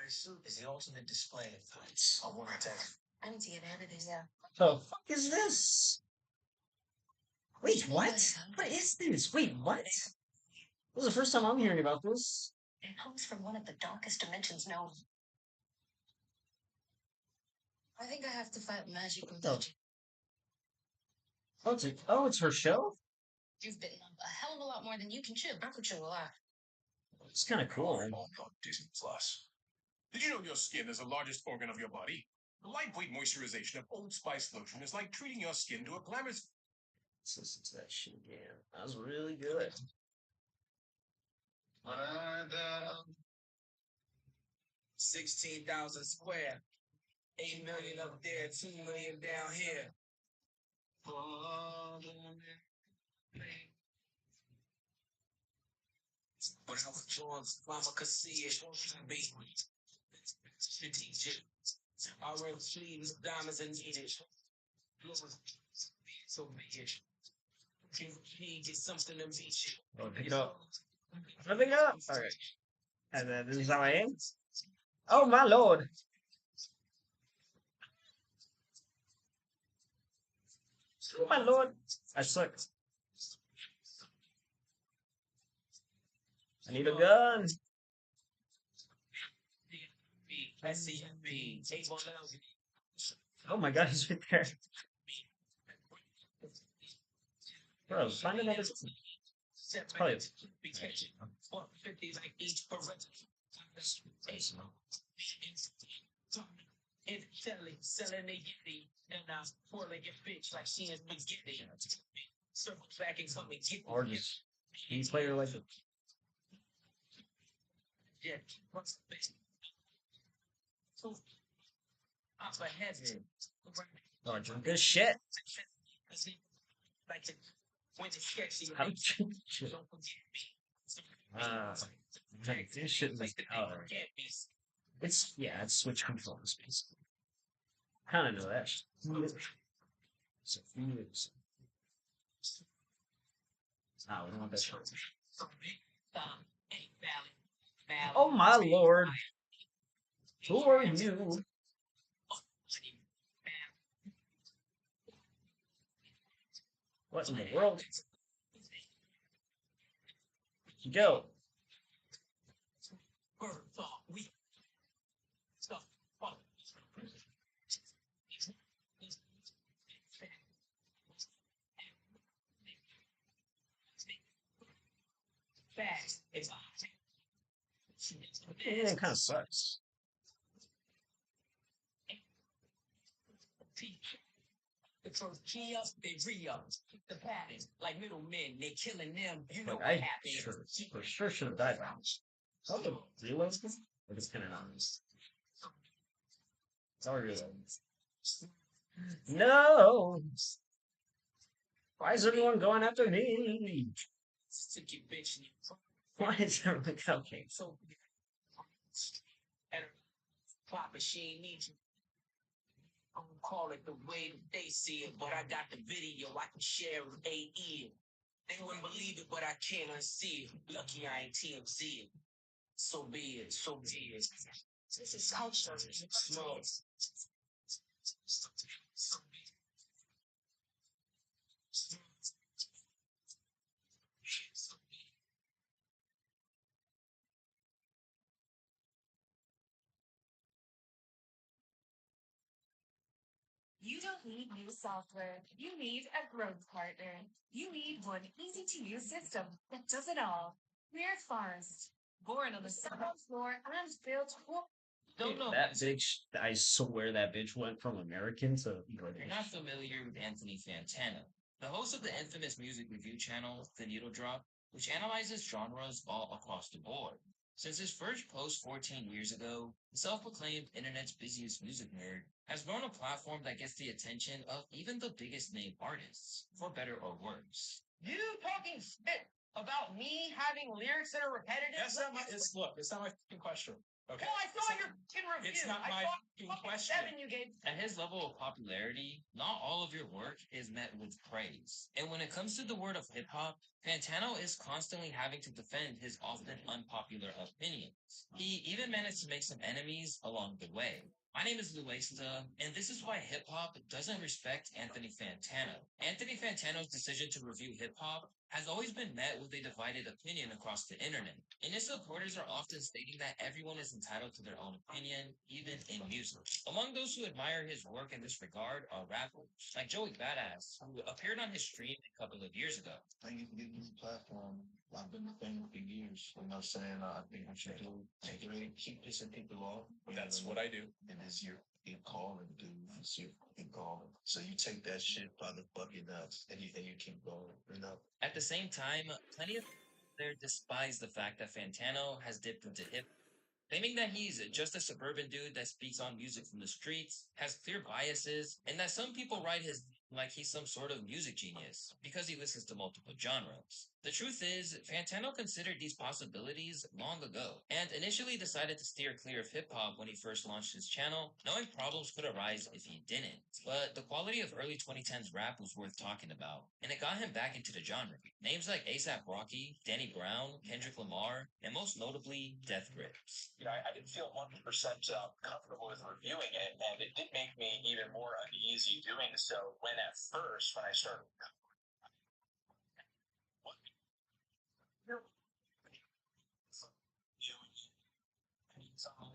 Is the ultimate display of thoughts. I want to empty and edited, yeah. The fuck is this? Wait, what? What is this? Wait, what? This is the first time I'm hearing about this. It comes from one of the darkest dimensions known. I think I have to fight magic with that. It's her show? You've bitten a hell of a lot more than you can chew. I could chew a lot. It's kind of cool. Disney Plus. Did you know your skin is the largest organ of your body? The lightweight moisturization of Old Spice lotion is like treating your skin to a glamorous. Let's listen to that shit again. That was really good. 16,000 square, 8 million up there, 2 million down here. But how Jones, Mama could see it, be strategic. I wear sleeves, diamonds, and needed. So be it. Get something to meet you. Oh, pick it up. Pick it up. All right. And then this is how I am. Oh my lord. Oh my lord. I suck. I need a gun. Oh my god, he's right there. Bro, find another. It's probably. Selling a yeti and I'm spoiling your bitch like she is spaghetti. Circle back and come and get or just he play her like a yeah. What's the best? So I'm a heavy. Oh, good shit. Like when it's sketchy, this shit like it's yeah, it's switch controls basically. Kind of know that. So fuse. We don't want that shit. Oh my lord! Who are you? What in the world? Go. It kind of sucks. Controls key up, they re-up. The pattern, like middlemen, they killing them. You know what happened. For sure should have died by now. Oh, the reloads? But it's kind of honest. It's all reloads. No! Why is everyone going after me? Why is everyone okay? So, Papa, she ain't need you. I don't call it the way that they see it, but I got the video I can share with AE. They wouldn't believe it, but I can't unsee it. Lucky I ain't TMZ it. So be it, so be it. This is culture. Small. You don't need new software. You need a growth partner. You need one easy-to-use system that does it all. We're Forest, born on the second floor and built for. Don't know. That bitch, I swear that bitch went from American to British. You're not familiar with Anthony Fantana, the host of the infamous music review channel, The Needle Drop, which analyzes genres all across the board. Since his first post 14 years ago, the self-proclaimed internet's busiest music nerd has grown a platform that gets the attention of even the biggest name artists, for better or worse. You talking shit about me having lyrics that are repetitive? That's not my. It's not my fucking question. Okay. Oh, I saw your fucking review. It's not I my saw fucking fucking question. 7 you gave. At his level of popularity, not all of your work is met with praise. And when it comes to the word of hip hop, Fantano is constantly having to defend his often unpopular opinions. He even managed to make some enemies along the way. My name is Luesta, and this is why hip hop doesn't respect Anthony Fantano. Anthony Fantano's decision to review hip hop has always been met with a divided opinion across the internet, and his supporters are often stating that everyone is entitled to their own opinion, even in music. Among those who admire his work in this regard are rappers like Joey Badass, who appeared on his stream a couple of years ago. Thank you for giving me the platform. I've been a fan for years. You know what I'm saying? I think we should take it and keep pissing people off. That's what I do. And it's your calling, dude. It's your calling. So you take that shit by the fucking nuts and you keep going, you know? At the same time, plenty of there despise the fact that Fantano has dipped into hip, claiming that he's just a suburban dude that speaks on music from the streets, has clear biases, and that some people write his like he's some sort of music genius because he listens to multiple genres. The truth is, Fantano considered these possibilities long ago and initially decided to steer clear of hip hop when he first launched his channel, knowing problems could arise if he didn't. But the quality of early 2010s rap was worth talking about, and it got him back into the genre. Names like ASAP Rocky, Danny Brown, Kendrick Lamar, and most notably, Death Grips. I didn't feel 100% comfortable with reviewing it, and it did make me even more uneasy doing so when at first, when I started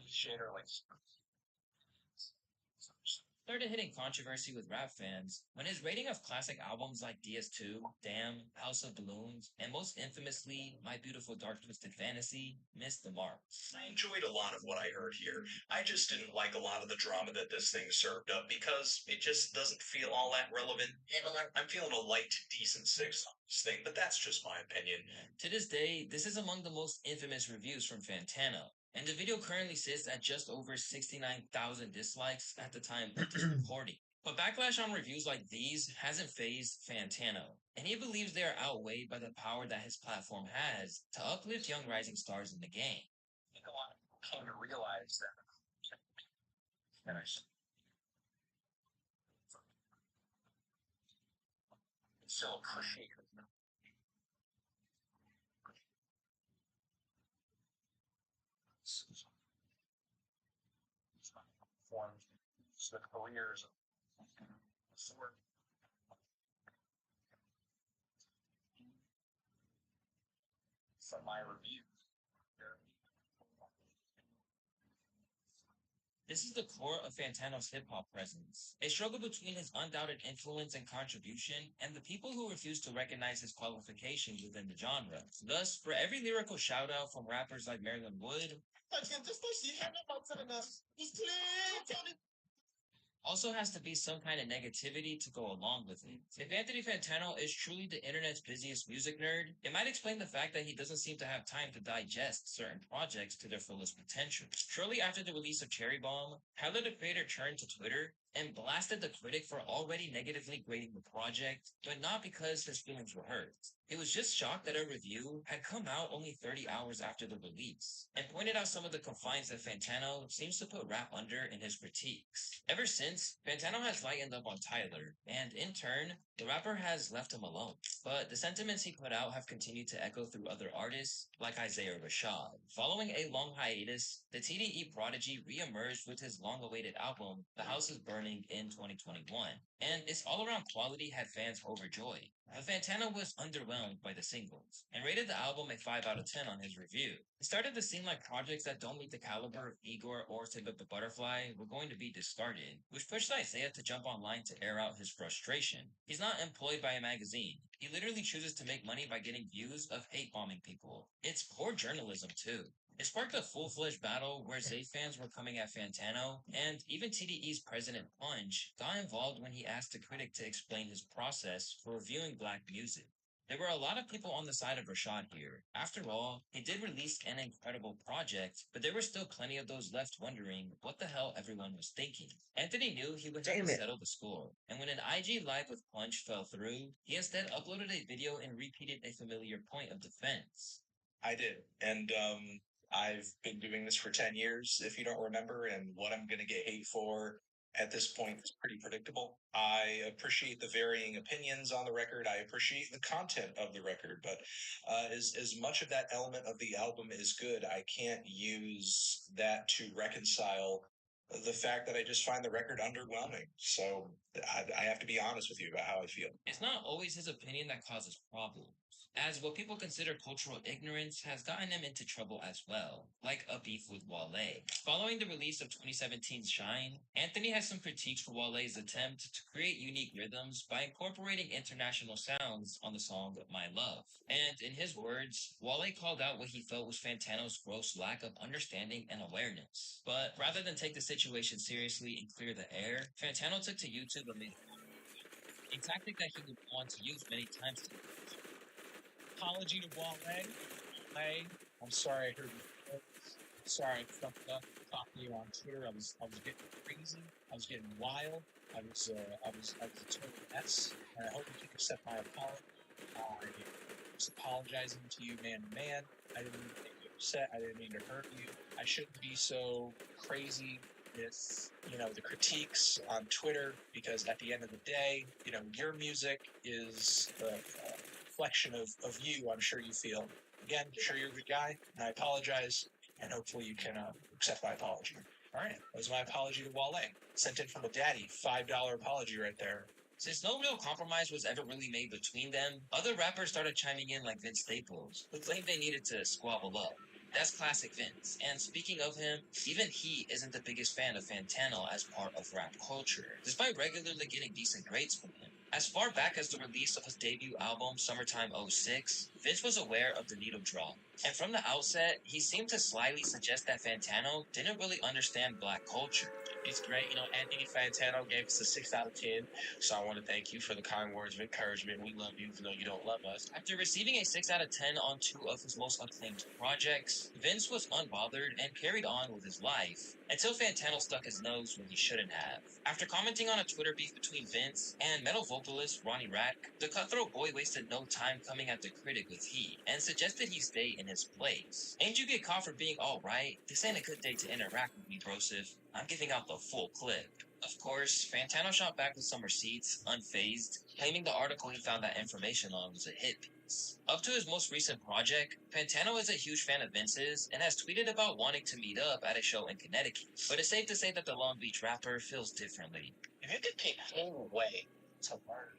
shit or like Started hitting controversy with rap fans when his rating of classic albums like DS2, Damn, House of Balloons, and most infamously, My Beautiful Dark Twisted Fantasy missed the mark. I enjoyed a lot of what I heard here. I just didn't like a lot of the drama that this thing served up because it just doesn't feel all that relevant. I'm feeling a light, decent 6 on this thing, but that's just my opinion. To this day, this is among the most infamous reviews from Fantano, and the video currently sits at just over 69,000 dislikes at the time of this recording. But backlash on reviews like these hasn't fazed Fantano, and he believes they are outweighed by the power that his platform has to uplift young rising stars in the game. I think a lot of people came to realize that. And I still appreciate it. Formed the careers of four from my review. This is the core of Fantano's hip-hop presence, a struggle between his undoubted influence and contribution and the people who refuse to recognize his qualifications within the genre. Thus, for every lyrical shout-out from rappers like Marilyn Wood, also has to be some kind of negativity to go along with it. If Anthony Fantano is truly the internet's busiest music nerd, it might explain the fact that he doesn't seem to have time to digest certain projects to their fullest potential. Shortly after the release of Cherry Bomb, Tyler the Creator turned to Twitter and blasted the critic for already negatively grading the project, but not because his feelings were hurt. He was just shocked that a review had come out only 30 hours after the release, and pointed out some of the confines that Fantano seems to put rap under in his critiques. Ever since, Fantano has lightened up on Tyler, and in turn, the rapper has left him alone. But the sentiments he put out have continued to echo through other artists, like Isaiah Rashad. Following a long hiatus, the TDE prodigy re-emerged with his long-awaited album, The House is Burning, in 2021, and its all-around quality had fans overjoyed. But Fantano was underwhelmed by the singles, and rated the album a 5 out of 10 on his review. It started to seem like projects that don't meet the caliber of Igor or Save Up the Butterfly were going to be discarded, which pushed Isaiah to jump online to air out his frustration. He's not employed by a magazine. He literally chooses to make money by getting views of hate-bombing people. It's poor journalism, too. It sparked a full-fledged battle where Zay fans were coming at Fantano, and even TDE's president Punch got involved when he asked a critic to explain his process for reviewing black music. There were a lot of people on the side of Rashad here. After all, he did release an incredible project, but there were still plenty of those left wondering what the hell everyone was thinking. Anthony knew he would have to settle the score, and when an IG Live with Punch fell through, he instead uploaded a video and repeated a familiar point of defense. I did. And I've been doing this for 10 years, if you don't remember, and what I'm going to get hate for at this point is pretty predictable. I appreciate the varying opinions on the record. I appreciate the content of the record, but as much of that element of the album is good, I can't use that to reconcile the fact that I just find the record underwhelming. So I have to be honest with you about how I feel. It's not always his opinion that causes problems, as what people consider cultural ignorance has gotten him into trouble as well, like a beef with Wale. Following the release of 2017's Shine, Anthony has some critiques for Wale's attempt to create unique rhythms by incorporating international sounds on the song My Love. And in his words, Wale called out what he felt was Fantano's gross lack of understanding and awareness. But rather than take the situation seriously and clear the air, Fantano took to YouTube and made a tactic that he would want to use many times. Apology to Wale. I'm sorry I heard you. Sorry I fucked up talking to you on Twitter. I was getting crazy. I was getting wild. I was a total mess. And I hope you can accept my apology. I was apologizing to you man to man. I didn't mean to make you upset. I didn't mean to hurt you. I shouldn't be so crazy with, the critiques on Twitter, because at the end of the day, your music is a reflection of you, I'm sure you feel. Again, I'm sure you're a good guy, and I apologize, and hopefully you can accept my apology. All right, that was my apology to Wale. Sent in from a daddy, $5 apology right there. Since no real compromise was ever really made between them, other rappers started chiming in like Vince Staples, who claimed they needed to squabble up. That's classic Vince. And speaking of him, even he isn't the biggest fan of Fantano as part of rap culture, despite regularly getting decent grades from him. As far back as the release of his debut album, Summertime '06, Vince was aware of the needle drop. And from the outset, he seemed to slyly suggest that Fantano didn't really understand black culture. It's great. Anthony Fantano gave us a 6 out of 10. So I want to thank you for the kind words of encouragement. We love you, even though you don't love us. After receiving a 6 out of 10 on 2 of his most acclaimed projects, Vince was unbothered and carried on with his life, until Fantano stuck his nose when he shouldn't have. After commenting on a Twitter beef between Vince and metal vocalist Ronnie Rack, the Cutthroat Boy wasted no time coming at the critic with heat, and suggested he stay in his place. Ain't you get caught for being alright? This ain't a good day to interact with me, brosif. I'm giving out the full clip. Of course, Fantano shot back with some receipts, unfazed, claiming the article he found that information on was a hit piece. Up to his most recent project, Fantano is a huge fan of Vince's and has tweeted about wanting to meet up at a show in Connecticut. But it's safe to say that the Long Beach rapper feels differently. If you could pick any way to murder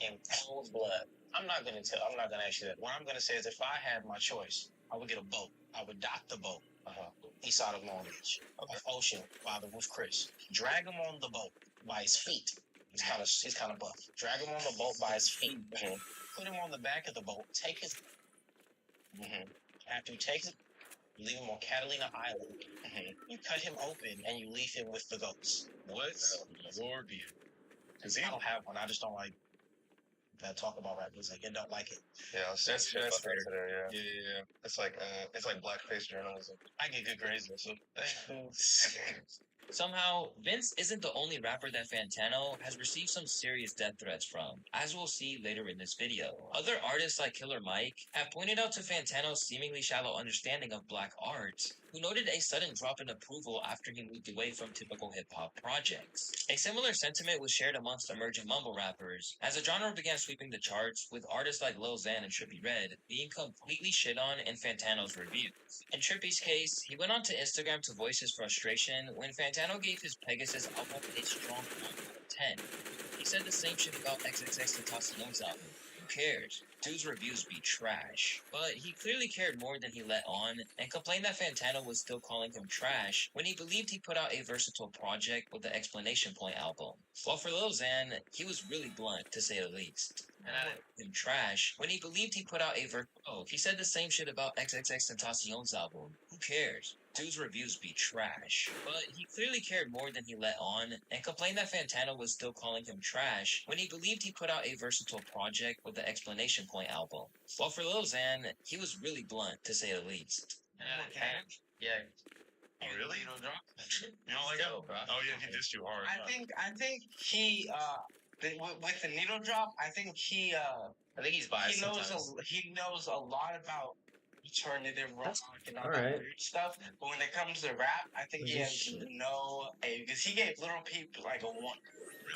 in cold blood, I'm not gonna ask you that. What I'm gonna say is, if I had my choice, I would get a boat. I would dock the boat. East side of Long Beach, Ocean, father with Chris. Drag him on the boat by his feet. He's kind of buff. Drag him on the boat by his feet. Put him on the back of the boat. Take his. After you take it, you leave him on Catalina Island. You cut him open and you leave him with the goats. What? Lord, because I don't have one. I just don't like that talk about rap music. I don't like it. Yeah, that's fair. Yeah. It's like blackface journalism. I get good grades though, so Somehow, Vince isn't the only rapper that Fantano has received some serious death threats from, as we'll see later in this video. Other artists like Killer Mike have pointed out to Fantano's seemingly shallow understanding of black art, who noted a sudden drop in approval after he moved away from typical hip-hop projects. A similar sentiment was shared amongst emerging mumble rappers, as the genre began sweeping the charts, with artists like Lil Xan and Trippie Redd being completely shit on in Fantano's reviews. In Trippie's case, he went onto Instagram to voice his frustration when Fantano gave his Pegasus album a strong 9 out of 10. He said the same shit about XXXTentacion's album. Who cares? Dude's reviews be trash. But he clearly cared more than he let on, and complained that Fantano was still calling him trash when he believed he put out a versatile project with the Explanation Point album. While for Lil Xan, he was really blunt, to say the least. And I let him trash when he believed he put out a he said the same shit about XXXTentacion's album. Who cares? Dude's reviews be trash. But he clearly cared more than he let on, and complained that Fantano was still calling him trash when he believed he put out a versatile project with the Explanation Point album. While for Lil Xan, he was really blunt, to say the least. Yeah. Oh, really? You don't drop? You don't like him? Oh yeah, he dissed you hard. I think he with the needle drop. I think I think he's biased. he knows a lot about alternative rock and all all that right. weird stuff. But when it comes to rap, I think he This has shit. because he gave Little Peep like a 1.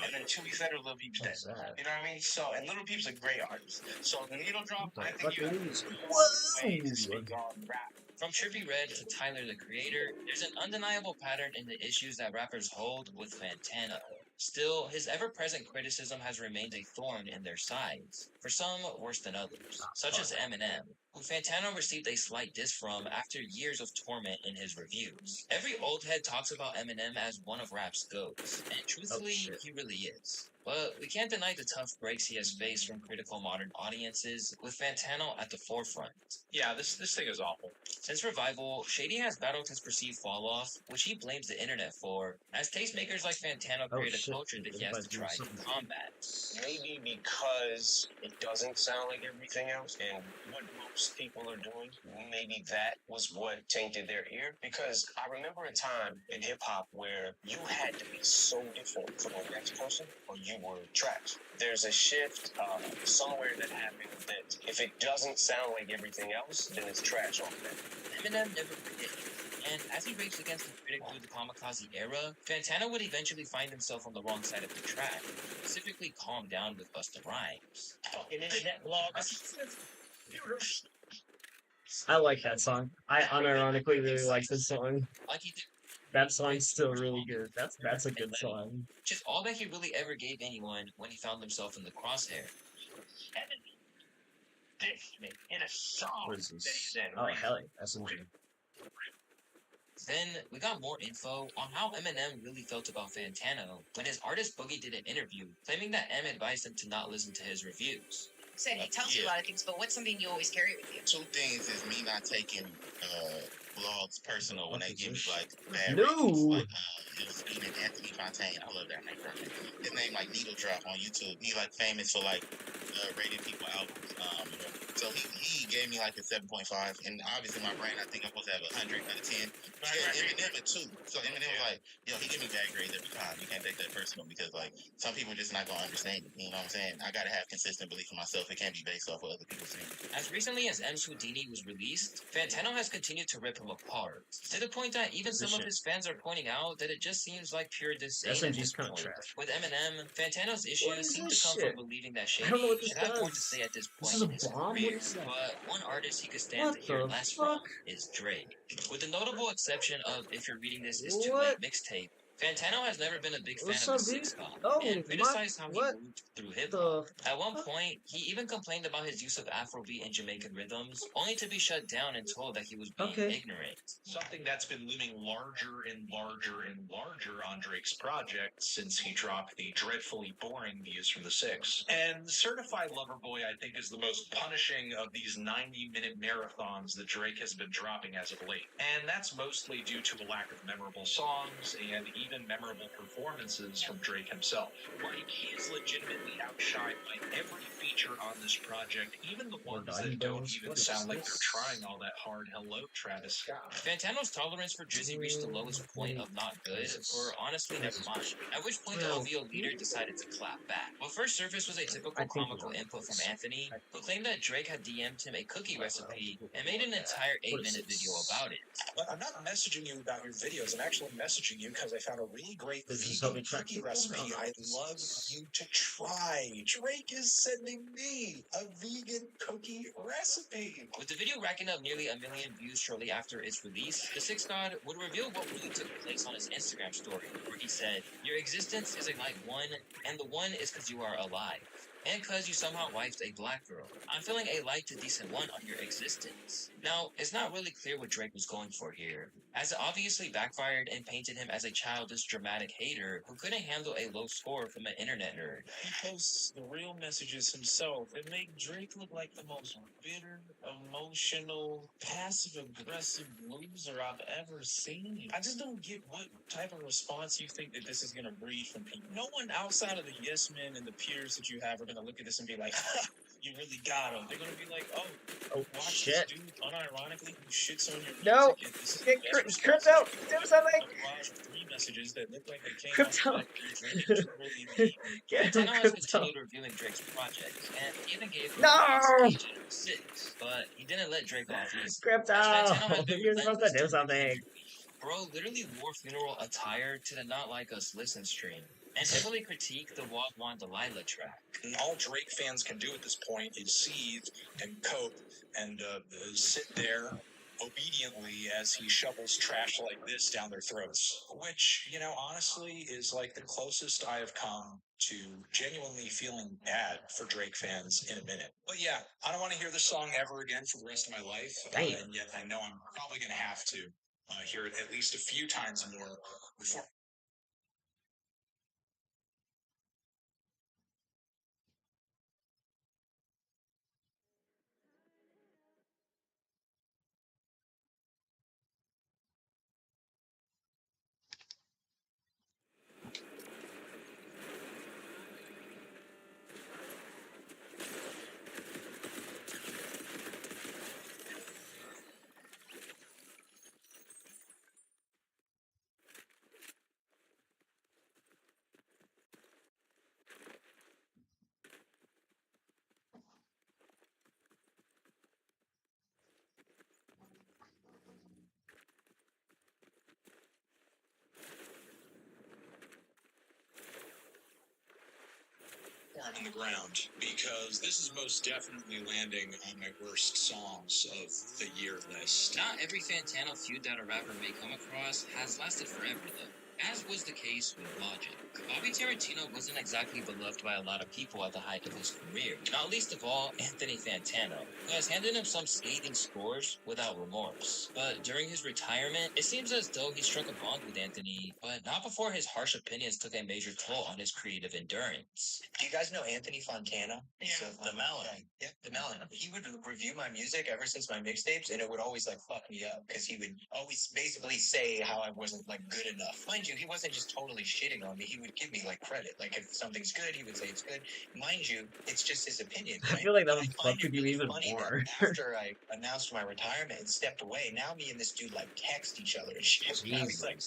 And then 2 weeks later, Little Peep's dead. What's that? You know what I mean? So, and Little Peep's a great artist. So, the Needle Drop, What I the think fuck you have is? no way to speak Whoa! on rap. From Trippie Redd to Tyler the Creator, there's an undeniable pattern in the issues that rappers hold with Fantano. Still, his ever-present criticism has remained a thorn in their sides, for some worse than others, such as Eminem, who Fantano received a slight diss from after years of torment in his reviews. Every old head talks about Eminem as one of rap's goats, and truthfully, shit. he really is. But we can't deny the tough breaks he has faced from critical modern audiences, with Fantano at the forefront. Yeah, this thing is awful. Since Revival, Shady has battled his perceived fall-off, which he blames the internet for, as tastemakers like Fantano Oh create a shit! culture that he What has if to I do try to something? combat. Maybe because it doesn't sound like everything else and what most people are doing, maybe that was what tainted their ear. Because I remember a time in hip hop where you had to be so different from the next person or you were trash. There's a shift somewhere that happened that if it doesn't sound like everything else, then it's trash on that. Eminem never predicted, and as he raced against the critic through the Kamikaze era, Fantano would eventually find himself on the wrong side of the track, specifically Calm Down with Busta Rhymes. Fucking internet blog. I like that song. I unironically really like this song. Like he did, That song's still really good. That's a good song. which is all that he really ever gave anyone when he found himself in the crosshair. In a song. What is this? Oh hell yeah, that's interesting. Then we got more info on how Eminem really felt about Fantano when his artist Boogie did an interview claiming that M advised him to not listen to his reviews. Said he tells you a lot of things, but what's something you always carry with you? Two things is me not taking blogs personal when What they is give me this? like bad No. ratings. Like it was eating Anthony Fontaine. I love that name. His name like Needle Drop on YouTube. He like famous for like rating people albums. So he gave me like a 7.5, and obviously my brain I think I'm supposed to have 100 out of 10. Eminem at 2. So Eminem was like, yo, he give me bad grades every time. You can't take that personal because like some people are just not gonna understand it. You know what I'm saying? I gotta have consistent belief in myself. It can't be based off what other people say. As recently as M's Houdini was released, Fantano has continued to rip him apart, to the point that even some of his fans are pointing out that it just seems like pure disdain at SMG's this kind of point. trash. With Eminem, Fantano's What issues is seem to this come shit? from believing that I don't know Shady what this should have more to does. say at this This point is a in his bomb? What career, is that? but one artist he could stand What to hear the less from fuck? is Drake. With the notable exception of If You're Reading This Is Too What? Late mixtape, Fantano has never been a big fan What's of up, the dude? Six God Oh, and my- criticized how what he moved through hip hop. The At one fuck? point, he even complained about his use of Afrobeat and Jamaican rhythms, only to be shut down and told that he was being Okay. ignorant. Something that's been looming larger and larger and larger on Drake's project since he dropped the dreadfully boring Views from the Six. And Certified Lover Boy, I think, is the most punishing of these 90-minute marathons that Drake has been dropping as of late. And that's mostly due to a lack of memorable songs and even memorable performances from Drake himself. Like, he is legitimately outshined by every feature on this project, even the ones that don't even sound like they're trying all that hard. Hello, Travis Scott. Fantano's tolerance for Drizzy reached the lowest point of not good, or honestly never mind, at which point the OVO leader decided to clap back. What first surfaced was a typical I think comical we know input from this. Anthony, who claimed that Drake had DM'd him a cookie recipe and made an entire 8-minute video about it. But I'm not messaging you about your videos. I'm actually messaging you because I found a really great Does this help me vegan track cookie people? recipe No. I'd love you to try. Drake is sending me a vegan cookie recipe. With the video racking up nearly 1 million views shortly after its release, the Six God would reveal what really took place on his Instagram story, where he said, "Your existence is a light one, and the one is because you are alive. And because you somehow wiped a black girl. I'm feeling a light to decent one on your existence." Now, it's not really clear what Drake was going for here, as it obviously backfired and painted him as a childish, dramatic hater who couldn't handle a low score from an internet nerd. He posts the real messages himself and make Drake look like the most bitter, emotional, passive-aggressive loser I've ever seen. I just don't get what type of response you think that this is going to breed from people. No one outside of the yes men and the peers that you have are going to look at this and be like, you really got him. They're going to be like, oh, watch shit. this dude unironically who shits on your music. No. And this is Get the best Crypto, response you do can something. get. A barrage of 3 messages that look like they came Crypto. off that Drake is really mean. Get him, Fantano has Crypto. continued reviewing Drake's project, and even gave No! him a 6, but he didn't let Drake off easy. Crypto, you're supposed to do something. Bro literally wore funeral attire to the Not Like Us listen stream and heavily critiqued the Wagwan Delilah track. And all Drake fans can do at this point is seethe and cope and sit there obediently as he shovels trash like this down their throats. Which, you know, honestly is like the closest I have come to genuinely feeling bad for Drake fans in a minute. But yeah, I don't want to hear this song ever again for the rest of my life. And yet I know I'm probably going to have to hear it at least a few times more before. On the ground, because this is most definitely landing on my worst songs of the year list. Not every Fantano feud that a rapper may come across has lasted forever, though, as was the case with Logic. Bobby Tarantino wasn't exactly beloved by a lot of people at the height of his career, not least of all Anthony Fantano, who has handed him some scathing scores without remorse. But during his retirement, it seems as though he struck a bond with Anthony, but not before his harsh opinions took a major toll on his creative endurance. Do you guys know Anthony Fontana? Yeah. So, the Melon. Yeah, the Melon. He would review my music ever since my mixtapes, and it would always like fuck me up because he would always basically say how I wasn't like good enough. Mind you, he wasn't just totally shitting on me. He would give me like credit. Like if something's good, he would say it's good. Mind you, it's just his opinion. I Right? feel like that But would I find fuck it with you really even funny more. that after I announced my retirement and stepped away, now me and this dude like text each other and shit. Now he's like,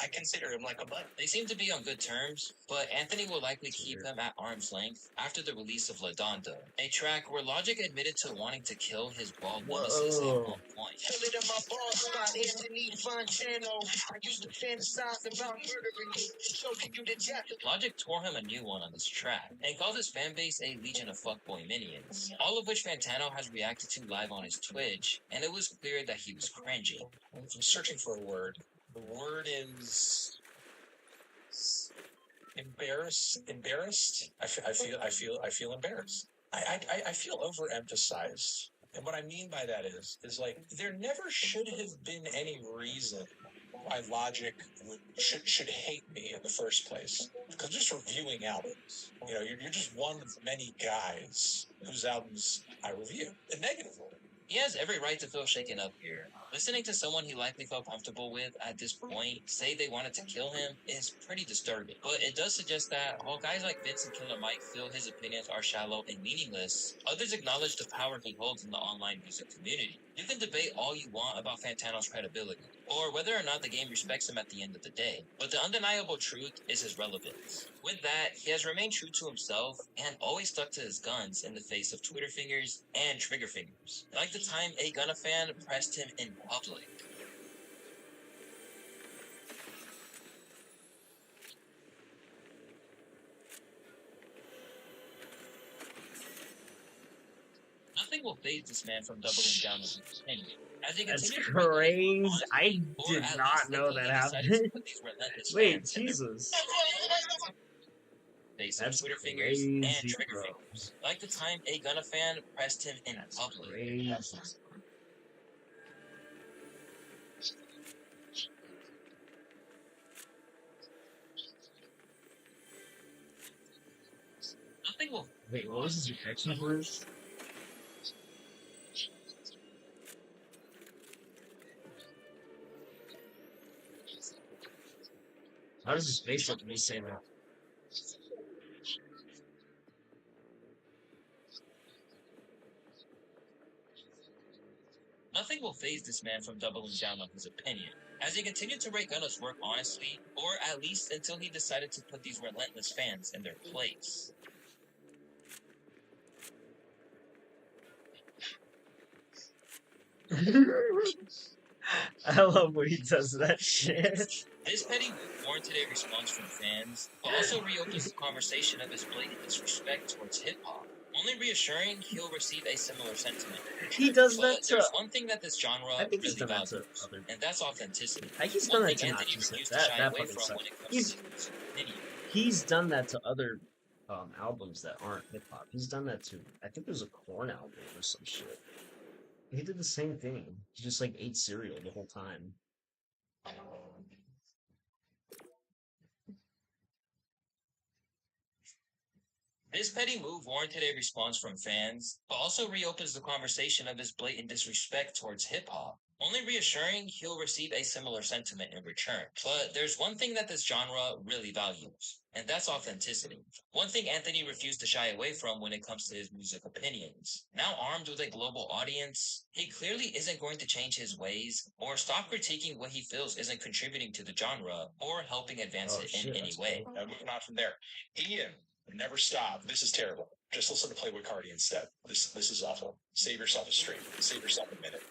I consider him like a buddy. They seem to be on good terms, but Anthony will likely keep him at arm's length after the release of La Donda, a track where Logic admitted to wanting to kill his bald nemesis at one point. Kill it in my ball spot, Anthony Fontano. I used to fantasize about murdering you, choking you to death. Logic tore him a new one on this track, and called his fanbase a legion of fuckboy minions, all of which Fantano has reacted to live on his Twitch, and it was clear that he was cringing. I'm searching for a word. The word is embarrassed. I feel embarrassed. I feel overemphasized. And what I mean by that is like there never should have been any reason why Logic should hate me in the first place. Because just reviewing albums, you know, you're just one of many guys whose albums I review. The negative one. He has every right to feel shaken up here. Listening to someone he likely felt comfortable with at this point say they wanted to kill him is pretty disturbing. But it does suggest that while guys like Vince and Killer Mike feel his opinions are shallow and meaningless, others acknowledge the power he holds in the online music community. You can debate all you want about Fantano's credibility, or whether or not the game respects him at the end of the day, but the undeniable truth is his relevance. With that, he has remained true to himself and always stuck to his guns in the face of Twitter fingers and trigger fingers. Like the time a Gunna fan pressed him in public. Nothing will phase this man from doubling down on his opinion. As he That's continues to crazy. I or did at not least know until that he decided to happened. put these relentless Wait, fans in their Jesus. face of That's Twitter fingers and crazy, trigger bro. fingers. Like the time a Gunna fan pressed him in public. Crazy. Nothing will Wait, what was his reaction first? How does his face look when he's saying that? Nothing will phase this man from doubling down on his opinion, as he continued to rate Gunna's work honestly, or at least until he decided to put these relentless fans in their place. I love when he does that shit. This petty move warranted a response from fans, but also reopens the conversation of his blatant disrespect towards hip hop. Only reassuring he'll receive a similar sentiment. He does that But to. there's one thing that this genre I think he's really done that to values, other. and that's authenticity. He's One done that thing to not Anthony just refused to that. shy That away fucking from sucks. when it comes He's to his opinion. he's done that to other albums that aren't hip hop. He's done that to. I think it was a Korn album or some shit. He did the same thing. He just like ate cereal the whole time. This petty move warranted a response from fans, but also reopens the conversation of his blatant disrespect towards hip hop. Only reassuring he'll receive a similar sentiment in return. But there's one thing that this genre really values, and that's authenticity. One thing Anthony refused to shy away from when it comes to his music opinions. Now armed with a global audience, he clearly isn't going to change his ways or stop critiquing what he feels isn't contributing to the genre or helping advance it in any way. Now, moving on from there. Ian, never stop. This is terrible. Just listen to Playboy Cardi instead. This is awful. Save yourself a stream. Save yourself a minute.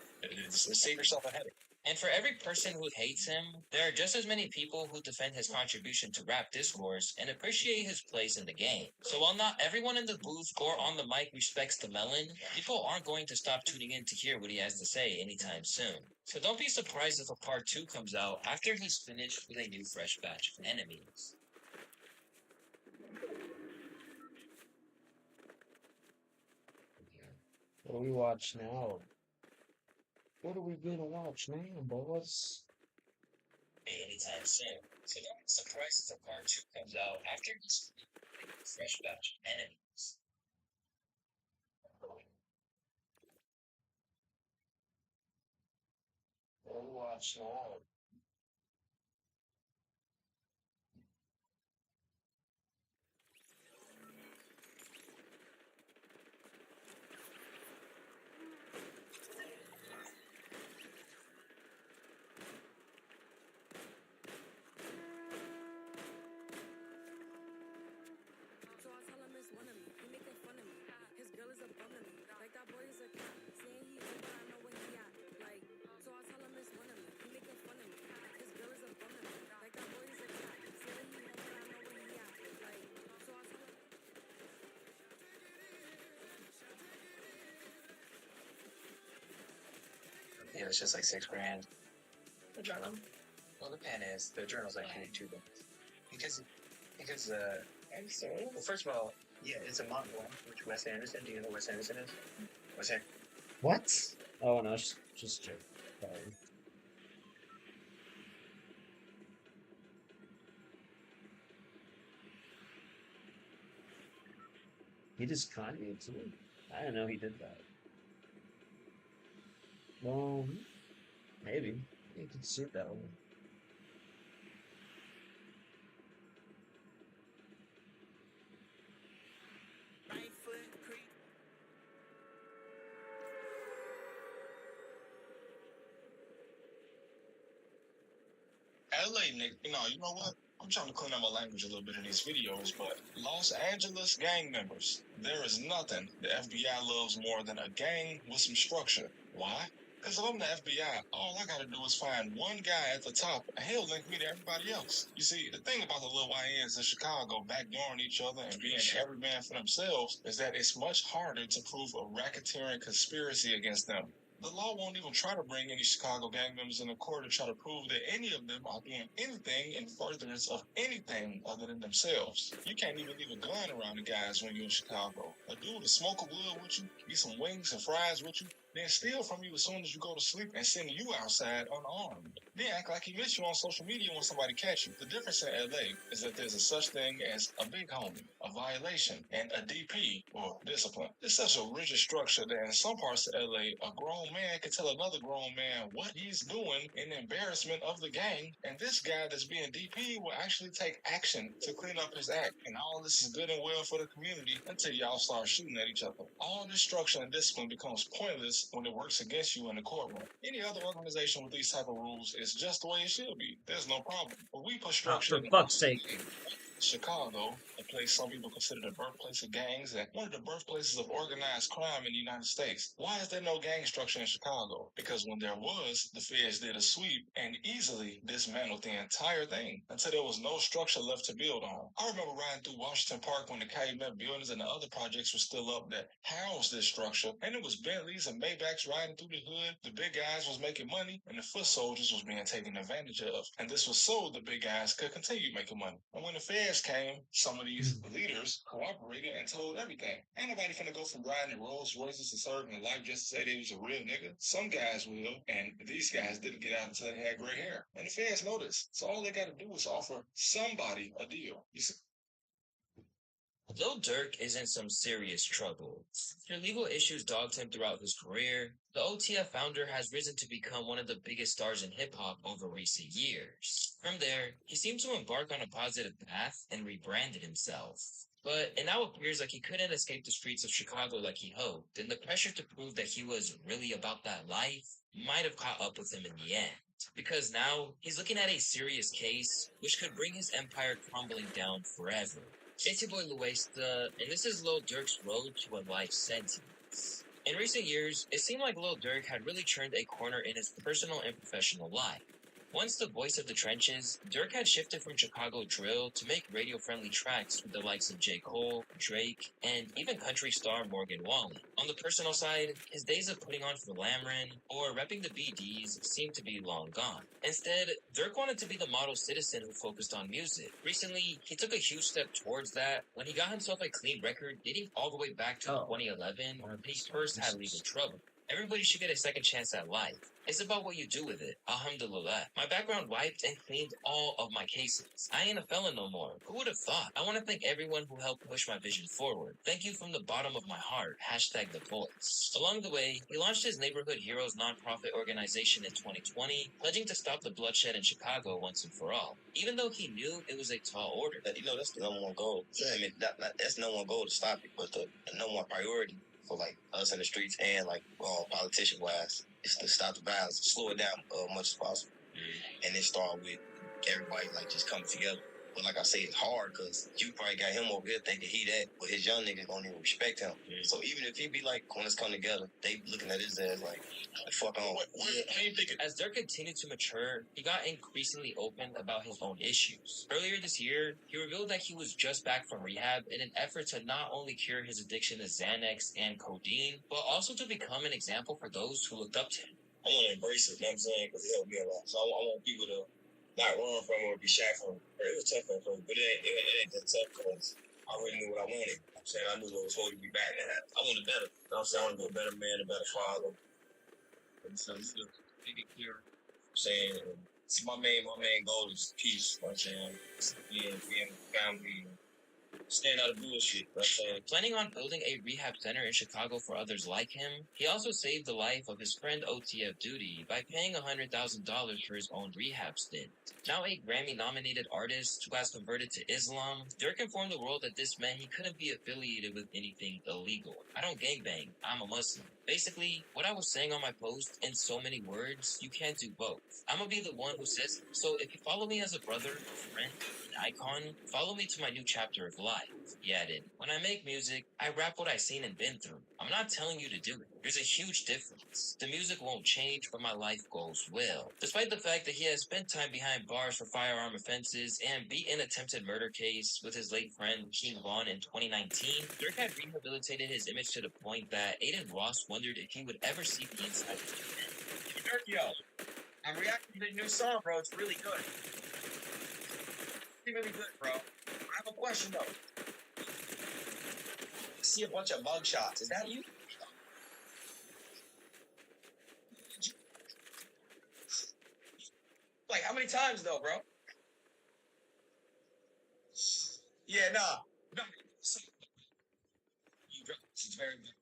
Save yourself a headache. And for every person who hates him, there are just as many people who defend his contribution to rap discourse and appreciate his place in the game. So while not everyone in the booth or on the mic respects the melon, people aren't going to stop tuning in to hear what he has to say anytime soon. So don't be surprised if a part 2 comes out after he's finished with a new fresh batch of enemies. What do we watch now? What are we gonna watch now, boys? Anytime soon. So don't be surprised if part 2 comes out after he's finished with a new fresh batch of enemies. What do we watch now? So I tell him it's one of me. He making fun of me. His girl is a bum to me. Like that boy is a cat. Saying he home, but I know where he at. Like, so I tell him it's one of me. He making fun of me. His girl is a bum to me. Like that boy is a cat. Saying he home, but I know where he at. Like, so I tell him. Yeah, it's just like $6,000. The journal? Well, the pen is. The journal's like $22. Because, well, first of all, yeah, it's a manga, which Wes Anderson. Do you know who Wes Anderson is? Wes Anderson. What? Oh no, just joke. Sorry. He just Kanye too. I didn't know he did that. Well, maybe he could suit that one. LA, nigga, you know what? I'm trying to clean up my language a little bit in these videos, but Los Angeles gang members, there is nothing the FBI loves more than a gang with some structure. Why? Because if I'm the FBI, all I gotta do is find one guy at the top, and he'll link me to everybody else. You see, the thing about the little YNs in Chicago backdooring each other and being every man for themselves is that it's much harder to prove a racketeering conspiracy against them. The law won't even try to bring any Chicago gang members into court to try to prove that any of them are doing anything in furtherance of anything other than themselves. You can't even leave a gun around the guys when you're in Chicago. A dude will smoke a wood with you, eat some wings and fries with you, then steal from you as soon as you go to sleep and send you outside unarmed. Then act like he missed you on social media when somebody catch you. The difference in LA is that there's a such thing as a big homie, a violation, and a DP, or discipline. It's such a rigid structure that in some parts of LA, a grown man can tell another grown man what he's doing in embarrassment of the gang, and this guy that's being DP will actually take action to clean up his act. And all this is good and well for the community until y'all start shooting at each other. All this structure and discipline becomes pointless when it works against you in the courtroom. Any other organization with these type of rules is just the way it should be. There's no problem. But we put structure For fuck's sake. Chicago, a place some people consider the birthplace of gangs and one of the birthplaces of organized crime in the United States. Why is there no gang structure in Chicago? Because when there was, the feds did a sweep and easily dismantled the entire thing until there was no structure left to build on. I remember riding through Washington Park when the Calumet buildings and the other projects were still up that housed this structure, and it was Bentleys and Maybachs riding through the hood. The big guys was making money, and the foot soldiers was being taken advantage of. And this was so the big guys could continue making money. And when the feds came, some of these leaders cooperated and told everything. Ain't nobody finna go from riding in Rolls Royces and serving a life just to say they was a real nigga. Some guys will, and these guys didn't get out until they had gray hair. And the feds know this. So all they gotta do is offer somebody a deal. You see? Lil Durk is in some serious trouble. After legal issues dogged him throughout his career, the OTF founder has risen to become one of the biggest stars in hip-hop over recent years. From there, he seemed to embark on a positive path and rebranded himself. But it now appears like he couldn't escape the streets of Chicago like he hoped, and the pressure to prove that he was really about that life might have caught up with him in the end. Because now, he's looking at a serious case which could bring his empire crumbling down forever. It's your boy Luesta, and this is Lil Durk's road to a life sentence. In recent years, it seemed like Lil Durk had really turned a corner in his personal and professional life. Once the voice of the trenches, Durk had shifted from Chicago drill to make radio-friendly tracks with the likes of J. Cole, Drake, and even country star Morgan Wallen. On the personal side, his days of putting on for Lamron or repping the BDs seemed to be long gone. Instead, Durk wanted to be the model citizen who focused on music. Recently, he took a huge step towards that when he got himself a clean record dating all the way back to 2011 when he first had legal trouble. Everybody should get a second chance at life. It's about what you do with it. Alhamdulillah. My background wiped and cleaned all of my cases. I ain't a felon no more. Who would have thought? I want to thank everyone who helped push my vision forward. Thank you from the bottom of my heart. Hashtag the voice. Along the way, he launched his Neighborhood Heroes nonprofit organization in 2020, pledging to stop the bloodshed in Chicago once and for all. Even though he knew it was a tall order. That's the number one goal. I mean, that's the number one goal to stop it, but the number one priority for like us in the streets and like politician wise is to stop the violence, slow it down as much as possible, and then start with everybody like just coming together. But like I say, it's hard because you probably got him over here thinking he that, but his young niggas don't even respect him. So even if he be like, when it's come together, they looking at his ass like fuck on. As Durk continued to mature, he got increasingly open about his own issues. Earlier this year, he revealed that he was just back from rehab in an effort to not only cure his addiction to Xanax and codeine, but also to become an example for those who looked up to him. I want to embrace it, you know what I'm saying? Because it helped me a lot. So I want people to not run from it or be shy from it. It was tough at first, but it ain't that tough because I already knew what I wanted. I'm saying I knew what was holding me back. I wanted better. You know what I'm saying? I want to be a better man, a better father. And so it's just make it clear. I'm saying, see, my main goal is peace. You know what I'm saying? Being family. Staying out of bullshit. You know what I'm saying? Planning on building a rehab center in Chicago for others like him, he also saved the life of his friend OTF Duty by paying $100,000 for his own rehab stint. Now a Grammy-nominated artist who has converted to Islam, Durk informed the world that this meant he couldn't be affiliated with anything illegal. I don't gangbang, I'm a Muslim. Basically, what I was saying on my post, in so many words, you can't do both. I'm gonna be the one who says it. So if you follow me as a brother, a friend, an icon, follow me to my new chapter of life. He added, when I make music, I rap what I've seen and been through. I'm not telling you to do it. There's a huge difference. The music won't change, but my life goals will. Despite the fact that he has spent time behind bars for firearm offenses and beat an attempted murder case with his late friend King Von in 2019, Durk had rehabilitated his image to the point that Aiden Ross wondered if he would ever see the inside of his man. Durk, yo, I'm reacting to the new song, bro. It's really good. It's really good, bro. I have a question, though. I see a bunch of mug shots. Is that you? Like, how many times, though, bro? Yeah, nah. No. You drunk. This is very good.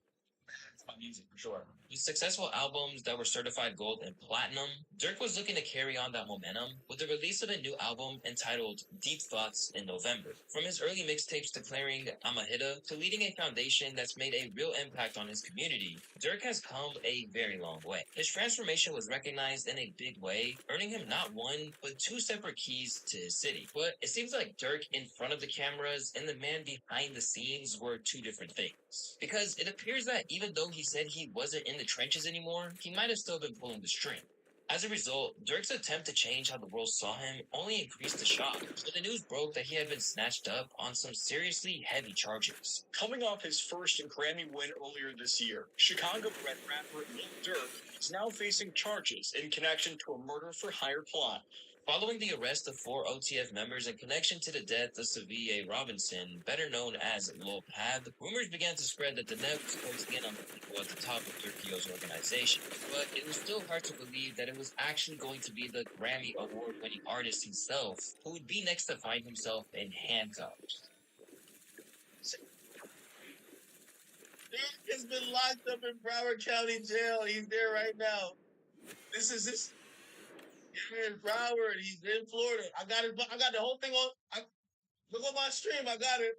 It's my music, for sure. You successful albums that were certified gold and platinum, Dirk was looking to carry on that momentum with the release of a new album entitled Deep Thoughts in November. From his early mixtapes declaring "I'm a hitter" to leading a foundation that's made a real impact on his community, Dirk has come a very long way. His transformation was recognized in a big way, earning him not one, but 2 separate keys to his city. But it seems like Dirk in front of the cameras and the man behind the scenes were 2 different things. Because it appears that even though he said he wasn't in the trenches anymore, he might have still been pulling the string. As a result, Dirk's attempt to change how the world saw him only increased the shock when the news broke that he had been snatched up on some seriously heavy charges. Coming off his first Grammy win earlier this year, Chicago-bred rapper Lil Durk is now facing charges in connection to a murder-for-hire plot. Following the arrest of 4 OTF members in connection to the death of Savie Robinson, better known as Lil Pab, rumors began to spread that the net was closing in on the people at the top of Durkio's organization. But it was still hard to believe that it was actually going to be the Grammy Award-winning artist himself who would be next to find himself in handcuffs. Dirk has been locked up in Broward County Jail. He's there right now. This is his. He's in Broward. He's in Florida. I got it. I got the whole thing on. Look on my stream. I got it.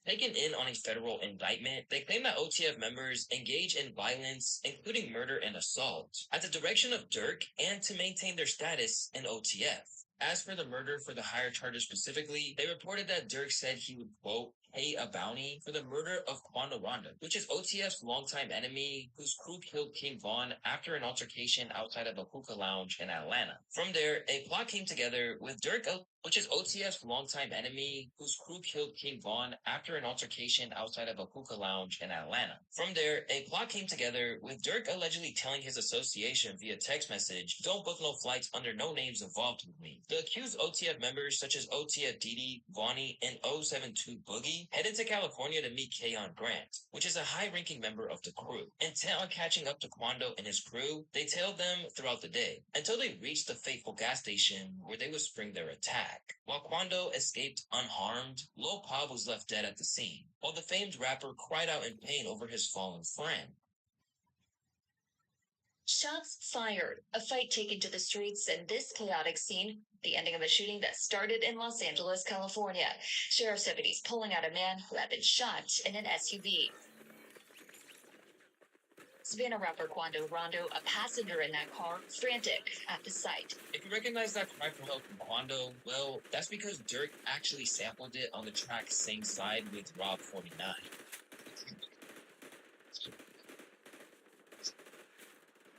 Taken in on a federal indictment, they claim that OTF members engage in violence, including murder and assault, at the direction of Dirk and to maintain their status in OTF. As for the murder for the hire charges specifically, they reported that Dirk said he would, quote, pay a bounty for the murder of Quando Rondo, which is OTF's longtime enemy whose crew killed King Von after an altercation outside of a hookah lounge in Atlanta. From there, a plot came together with Dirk, which is OTF's longtime enemy whose crew killed King Von after an altercation outside of a hookah lounge in Atlanta. From there, a plot came together with Dirk allegedly telling his association via text message, "Don't book no flights under no names involved with me." The accused OTF members such as OTF Didi, Vonnie, and 072 Boogie headed to California to meet Keon Grant, which is a high-ranking member of the crew. Intent on catching up to Quando and his crew, they tailed them throughout the day, until they reached the fateful gas station where they would spring their attack. While Quando escaped unharmed, Lil Pab was left dead at the scene, while the famed rapper cried out in pain over his fallen friend. Shots fired, a fight taken to the streets, and this chaotic scene, the ending of a shooting that started in Los Angeles, California. Sheriff's deputies pulling out a man who had been shot in an SUV. Savannah rapper Quando Rondo, a passenger in that car, frantic at the sight. If you recognize that cry for help from Quando, well, that's because Dirk actually sampled it on the track Same Side with Rob 49.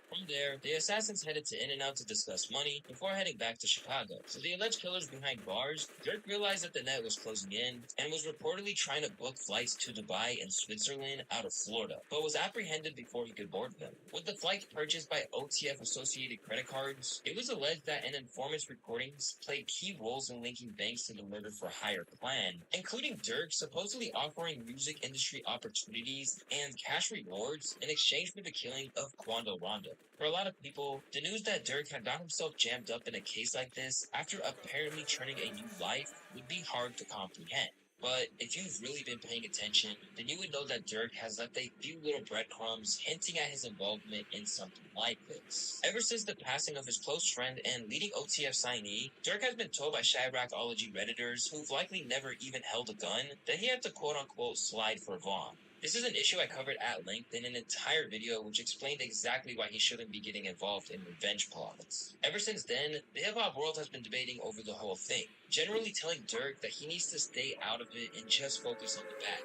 From there, the assassins headed to In-N-Out to discuss money before heading back to Chicago. So the alleged killers behind bars, Dirk realized that the net was closing in and was reportedly trying to book flights to Dubai and Switzerland out of Florida, but was apprehended before he could board them. With the flights purchased by OTF associated credit cards, it was alleged that an informant's recordings played key roles in linking banks to the murder for hire plan, including Dirk supposedly offering music industry opportunities and cash rewards in exchange for the killing of Quando Rondo. For a lot of people, the news that Dirk had got himself jammed up in a case like this after apparently turning a new life would be hard to comprehend. But if you've really been paying attention, then you would know that Dirk has left a few little breadcrumbs hinting at his involvement in something like this. Ever since the passing of his close friend and leading OTF signee, Dirk has been told by Chiracology Redditors, who've likely never even held a gun, that he had to quote-unquote slide for Vaughn. This is an issue I covered at length in an entire video which explained exactly why he shouldn't be getting involved in revenge plots. Ever since then, the hip-hop world has been debating over the whole thing, generally telling Dirk that he needs to stay out of it and just focus on the bag.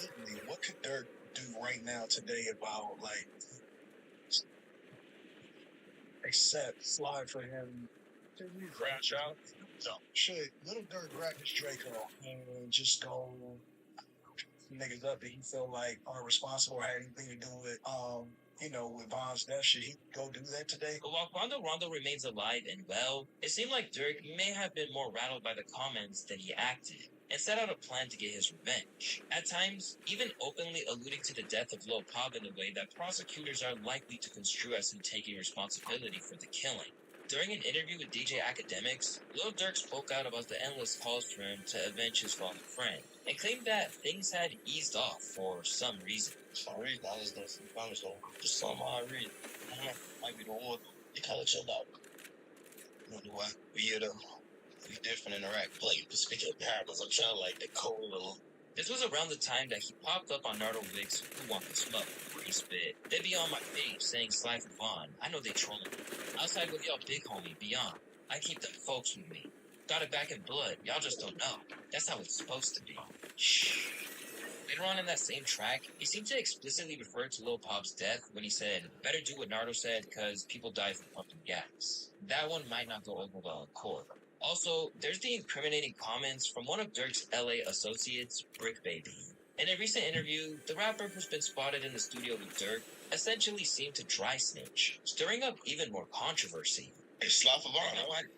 Literally, what could Dirk do right now today about, like, except slide for him to crash out? So, should little Dirk grab his Draco and just go niggas up that he feel like are responsible or had anything to do with, with Von's death? Should he go do that today? But while Quando Rondo remains alive and well, it seemed like Dirk may have been more rattled by the comments than he acted, and set out a plan to get his revenge. At times, even openly alluding to the death of Lil Pab in a way that prosecutors are likely to construe as him taking responsibility for the killing. During an interview with DJ Academics, Lil Durk spoke out about the endless calls for him to avenge his fallen friend, and claimed that things had eased off for some reason. For some reason, I just don't see promise though. Just some odd reason. I don't know. Might be the war. They kind of chilled out. I don't know why. But yeah, though. We different in Iraq. Like, speaking of parables, I'm trying to like the cold little. This was around the time that he popped up on Nardo Wick's Who Want the Smoke, where he spit, "They be on my page saying Sly for Vaughn. I know they trolling me. Outside with y'all big homie, Beyond. I keep them folks with me. Got it back in blood. Y'all just don't know. That's how it's supposed to be." Shh. Later on in that same track, he seemed to explicitly refer to Lil Pop's death when he said, "Better do what Nardo said because people die from pumping gas." That one might not go over well in court. Also, there's the incriminating comments from one of Dirk's LA associates, Brick Baby. In a recent interview, the rapper who's been spotted in the studio with Dirk essentially seemed to dry snitch, stirring up even more controversy. Hey, Sly for Vaughn,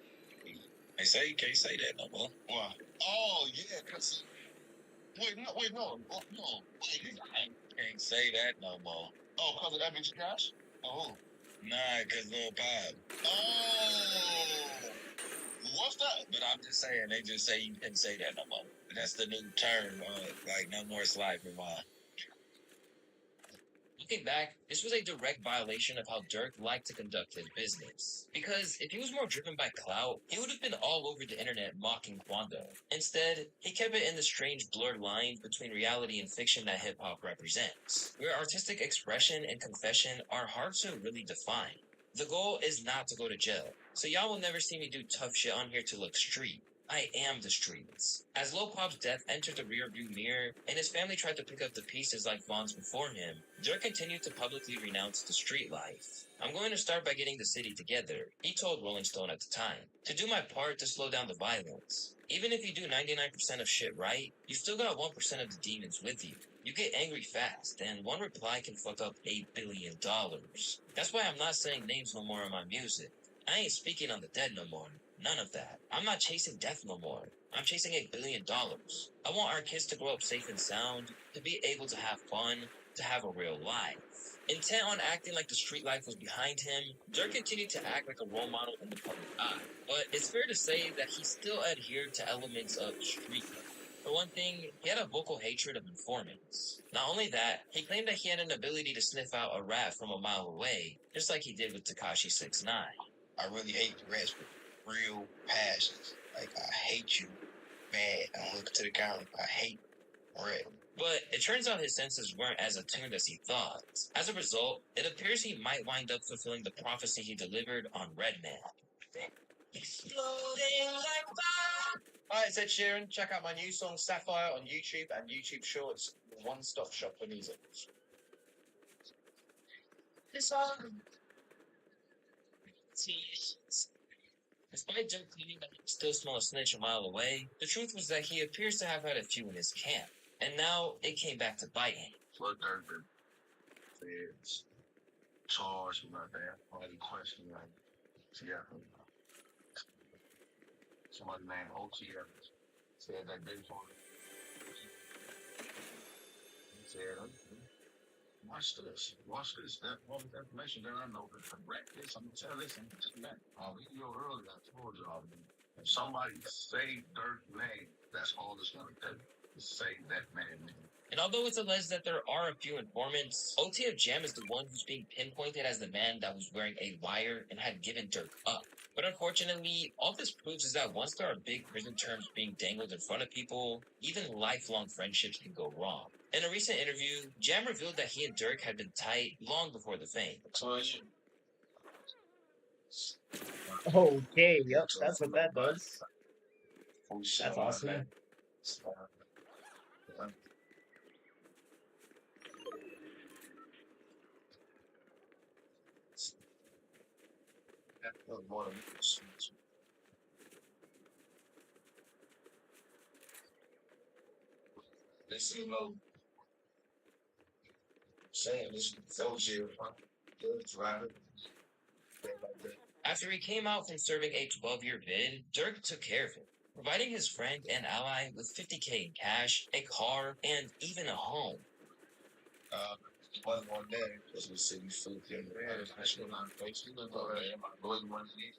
they say you can't say that no more. Why? Oh, yeah, because wait, no. Oh, no. Wait, I can't say that no more. Oh, because of that bitch Josh? Oh. Nah, because Lil Pop. Oh. What's that? But I'm just saying, they just say you can't say that no more. That's the new term, like no more Sly for Vaughn. Looking back, this was a direct violation of how Dirk liked to conduct his business. Because if he was more driven by clout, he would have been all over the internet mocking Quando. Instead, he kept it in the strange blurred line between reality and fiction that hip-hop represents, where artistic expression and confession are hard to really define. The goal is not to go to jail, so y'all will never see me do tough shit on here to look street. I am the streets. As Lil Pop's death entered the rearview mirror, and his family tried to pick up the pieces like Vaughn's before him, Dirk continued to publicly renounce the street life. "I'm going to start by getting the city together," he told Rolling Stone at the time, "to do my part to slow down the violence. Even if you do 99% of shit right, you still got 1% of the demons with you. You get angry fast, and one reply can fuck up $8 billion. That's why I'm not saying names no more in my music. I ain't speaking on the dead no more. None of that. I'm not chasing death no more. I'm chasing $8 billion. I want our kids to grow up safe and sound, to be able to have fun, to have a real life." Intent on acting like the street life was behind him, Dirk continued to act like a role model in the public eye. But it's fair to say that he still adhered to elements of street life. For one thing, he had a vocal hatred of informants. Not only that, he claimed that he had an ability to sniff out a rat from a mile away, just like he did with Tekashi 6ix9ine. I really hate rats with real passions. Like, I hate you bad. I'm looking to the camera. I hate red. But it turns out his senses weren't as attuned as he thought. As a result, it appears he might wind up fulfilling the prophecy he delivered on Redman. Exploding like fire. Hi, it's Ed Sheeran. Check out my new song Sapphire on YouTube and YouTube Shorts. One-stop shop for music. Despite Dirk claiming that he could still smell a snitch a mile away, the truth was that he appears to have had a few in his camp, and now it came back to bite him. What Dirk is charged with that. All the question, like, yeah. Somebody named OTF said that they told him. He said, watch this. That all this information that I know to correct this. I'm gonna tell this and that. Video earlier, I told y'all. If somebody say Dirk's name, that's all it's gonna take. Say that man's name. And although it's alleged that there are a few informants, OTF Jam is the one who's being pinpointed as the man that was wearing a wire and had given Dirk up. But unfortunately, all this proves is that once there are big prison terms being dangled in front of people, even lifelong friendships can go wrong. In a recent interview, Jam revealed that he and Dirk had been tight long before the fame. Okay, yep, that's what that does. That's awesome. This is no saying this is driving. After he came out from serving a 12-year bid, Dirk took care of him, providing his friend and ally with $50K in cash, a car, and even a home. One day, because we see you food in the air, that's what I'm facing. My boy, one day,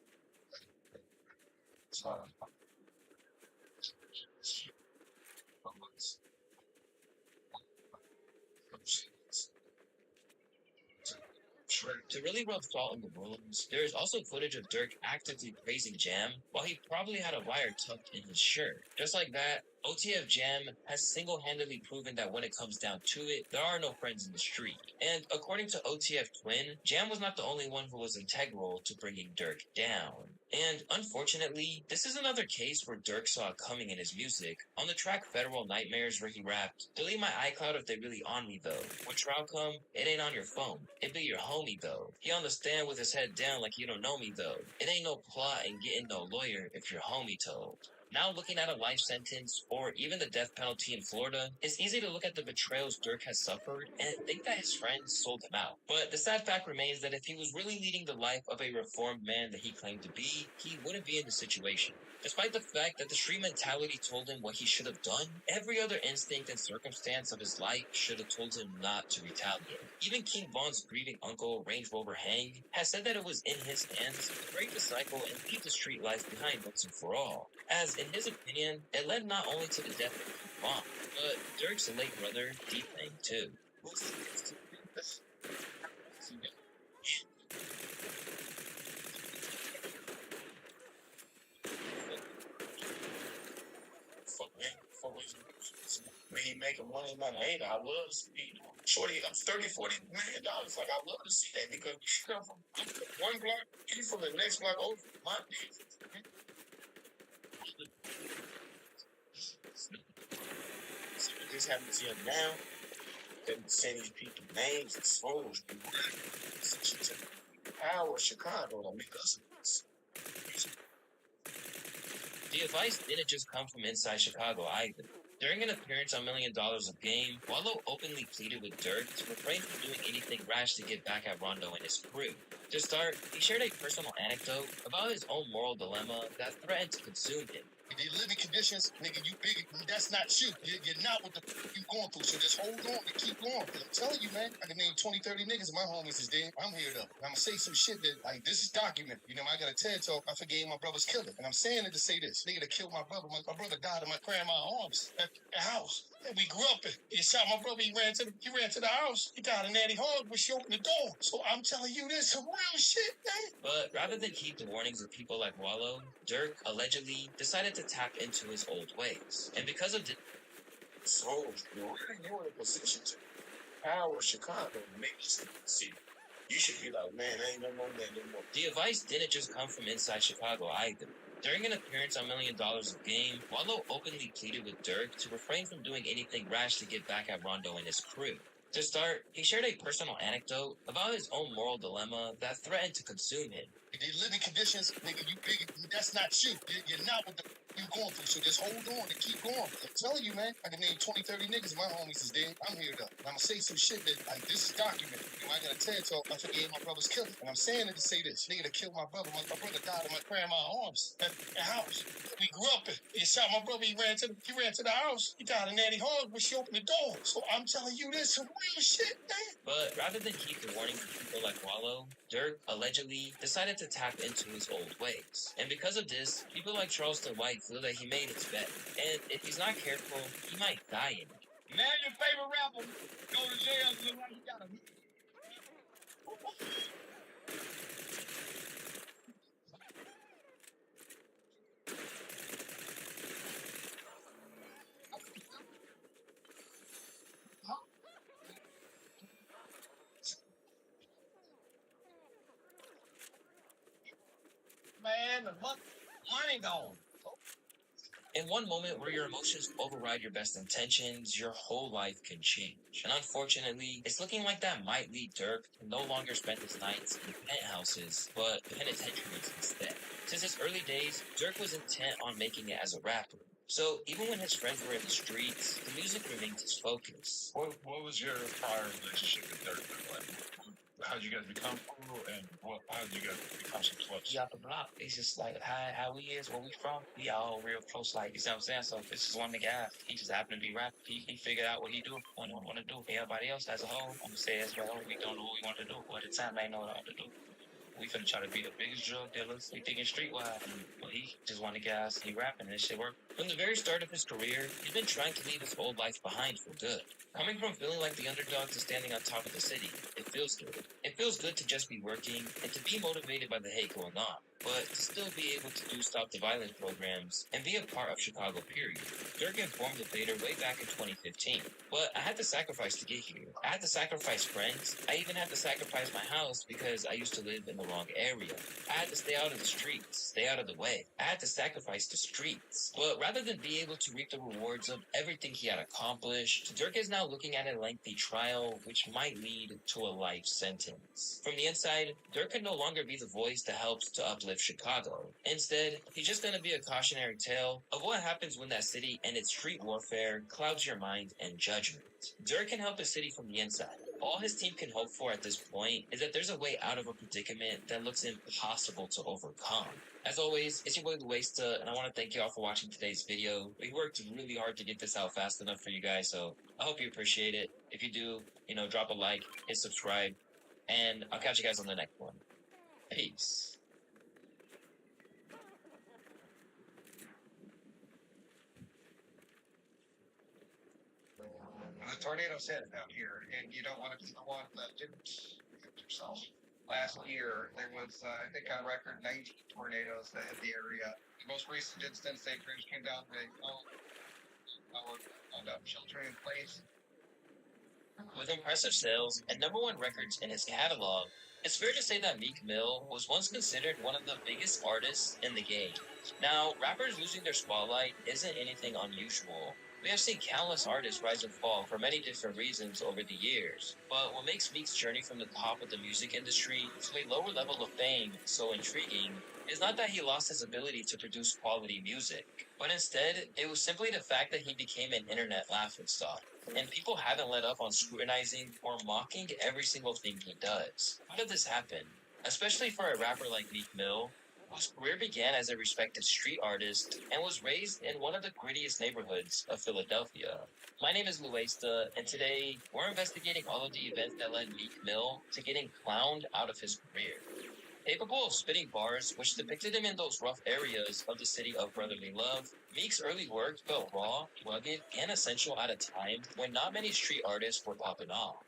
To really rub salt in the wounds, there is also footage of Dirk actively praising Jam while he probably had a wire tucked in his shirt. Just like that, OTF Jam has single-handedly proven that when it comes down to it, there are no friends in the street. And according to OTF Twin, Jam was not the only one who was integral to bringing Dirk down. And unfortunately, this is another case where Dirk saw it coming in his music. On the track Federal Nightmares where he rapped, "Delete my iCloud if they really on me though. When trial come, it ain't on your phone. It be your homie though. He on the stand with his head down like you don't know me though. It ain't no plot and getting no lawyer if your homie told." Now looking at a life sentence or even the death penalty in Florida, it's easy to look at the betrayals Dirk has suffered and think that his friends sold him out. But the sad fact remains that if he was really leading the life of a reformed man that he claimed to be, he wouldn't be in this situation. Despite the fact that the street mentality told him what he should have done, every other instinct and circumstance of his life should have told him not to retaliate. Even King Von's grieving uncle, Range Rover Hang, has said that it was in his hands to break the cycle and leave the street life behind once and for all. As, in his opinion, it led not only to the death of King Von, but Dirk's late brother, D-Thang, too. When he making money, man, hey, I love to see shorty up $30-40 million. Like, I love to see that because you come from one block, you from the next block over. My just happen to see him now. Then say these people names and souls. Power Chicago to make us. The advice didn't just come from inside Chicago either. During an appearance on $1 Million of Game, Wallow openly pleaded with Dirk to refrain from doing anything rash to get back at Rondo and his crew. To start, he shared a personal anecdote about his own moral dilemma that threatened to consume him. The living conditions, nigga, you big, that's not you. You're not what the you going through. So just hold on and keep going. I'm telling you, man, I can name 20, 30 niggas. My homies is dead. I'm here though. I'm gonna say some shit that, like, this is documented. You know, I got a TED talk. I forgave my brother's killer. And I'm saying it to say this. Nigga that killed my brother. My brother died in my grandma's arms at the house. And we grew up in. He shot my brother. He ran to the house. He died in Natty Hog when she opened the door. So I'm telling you, this some real shit, man. But rather than heed the warnings of people like Wallow, Dirk allegedly decided to tap into his old ways. And because of this, so you're in a position to power Chicago and make this see. You should be like, man, I ain't no more man no more. The advice didn't just come from inside Chicago either. During an appearance on $1 Million of Game, Wallow openly pleaded with Dirk to refrain from doing anything rash to get back at Rondo and his crew. To start, he shared a personal anecdote about his own moral dilemma that threatened to consume him. The living conditions, nigga, you big, that's not you. You're not what the you going through. So just hold on and keep going. I'm telling you, man, I can name 20, 30 niggas. My homies is dead. I'm here though. And I'm gonna say some shit that, like, this is documented. You know, I got a TED talk. I forgave my brother's killer. And I'm saying it to say this. Nigga that killed my brother. My brother died in my grandma's arms at the house. We grew up in. He shot my brother. He ran to the house. He died in Natty Hog when she opened the door. So I'm telling you, this some real shit, man. But rather than heed the warnings of people like Wallow, Dirk allegedly decided to tap into his old ways. And because of this, people like Charleston White feel that he made his bet. And if he's not careful, he might die in it. Now your favorite rapper go to jail look like he got a man, the money gone. In one moment where your emotions override your best intentions, your whole life can change. And unfortunately, it's looking like that might lead Dirk to no longer spend his nights in penthouses, but penitentiaries instead. Since his early days, Dirk was intent on making it as a rapper. So even when his friends were in the streets, the music remained his focus. What was your prior relationship with Dirk? How did you guys become cool, and how did you guys become so close? He out the block. It's just like how we is, where we from. We all real close, like, you see what I'm saying? So this is one nigga out. He just happened to be rapping. He figured out what he do, what he want to do. Everybody else as a whole, I'm gonna say as well, we don't know what we want to do. But at the time, they know what to do. We finna try to be the biggest drug dealers. We thinking streetwise. Well, he just wanted gas. He rapping and this shit work. From the very start of his career, he's been trying to leave his old life behind for good. Coming from feeling like the underdog to standing on top of the city, it feels good. It feels good to just be working and to be motivated by the hate going on, but to still be able to do Stop the Violence programs and be a part of Chicago, period. Dirk informed the Fader way back in 2015, but I had to sacrifice to get here. I had to sacrifice friends. I even had to sacrifice my house because I used to live in the wrong area. I had to stay out of the streets, stay out of the way. I had to sacrifice the streets. But rather than be able to reap the rewards of everything he had accomplished, Dirk is now looking at a lengthy trial which might lead to a life sentence. From the inside, Dirk can no longer be the voice that helps to uplift Chicago. Instead, he's just going to be a cautionary tale of what happens when that city and its street warfare clouds your mind and judgment. Dirk can help the city from the inside. All his team can hope for at this point is that there's a way out of a predicament that looks impossible to overcome. As always, it's your boy Luesta, and I want to thank you all for watching today's video. We worked really hard to get this out fast enough for you guys, so I hope you appreciate it. If you do, drop a like, hit subscribe, and I'll catch you guys on the next one. Peace. The tornadoes hit out here, and you don't want to be the one that didn't hit yourself. Last year, there was, I think on record, 19 tornadoes that hit the area. The most recent instance, they came down, they found sheltering in place. With impressive sales and #1 records in his catalog, it's fair to say that Meek Mill was once considered one of the biggest artists in the game. Now, rappers losing their spotlight isn't anything unusual. We have seen countless artists rise and fall for many different reasons over the years, but what makes Meek's journey from the top of the music industry to a lower level of fame so intriguing is not that he lost his ability to produce quality music, but instead, it was simply the fact that he became an internet laughingstock, and people haven't let up on scrutinizing or mocking every single thing he does. How did this happen? Especially for a rapper like Meek Mill, whose career began as a respected street artist and was raised in one of the grittiest neighborhoods of Philadelphia. My name is Luesta, and today we're investigating all of the events that led Meek Mill to getting clowned out of his career. Capable of spitting bars which depicted him in those rough areas of the city of brotherly love, Meek's early work felt raw, rugged, and essential at a time when not many street artists were popping off.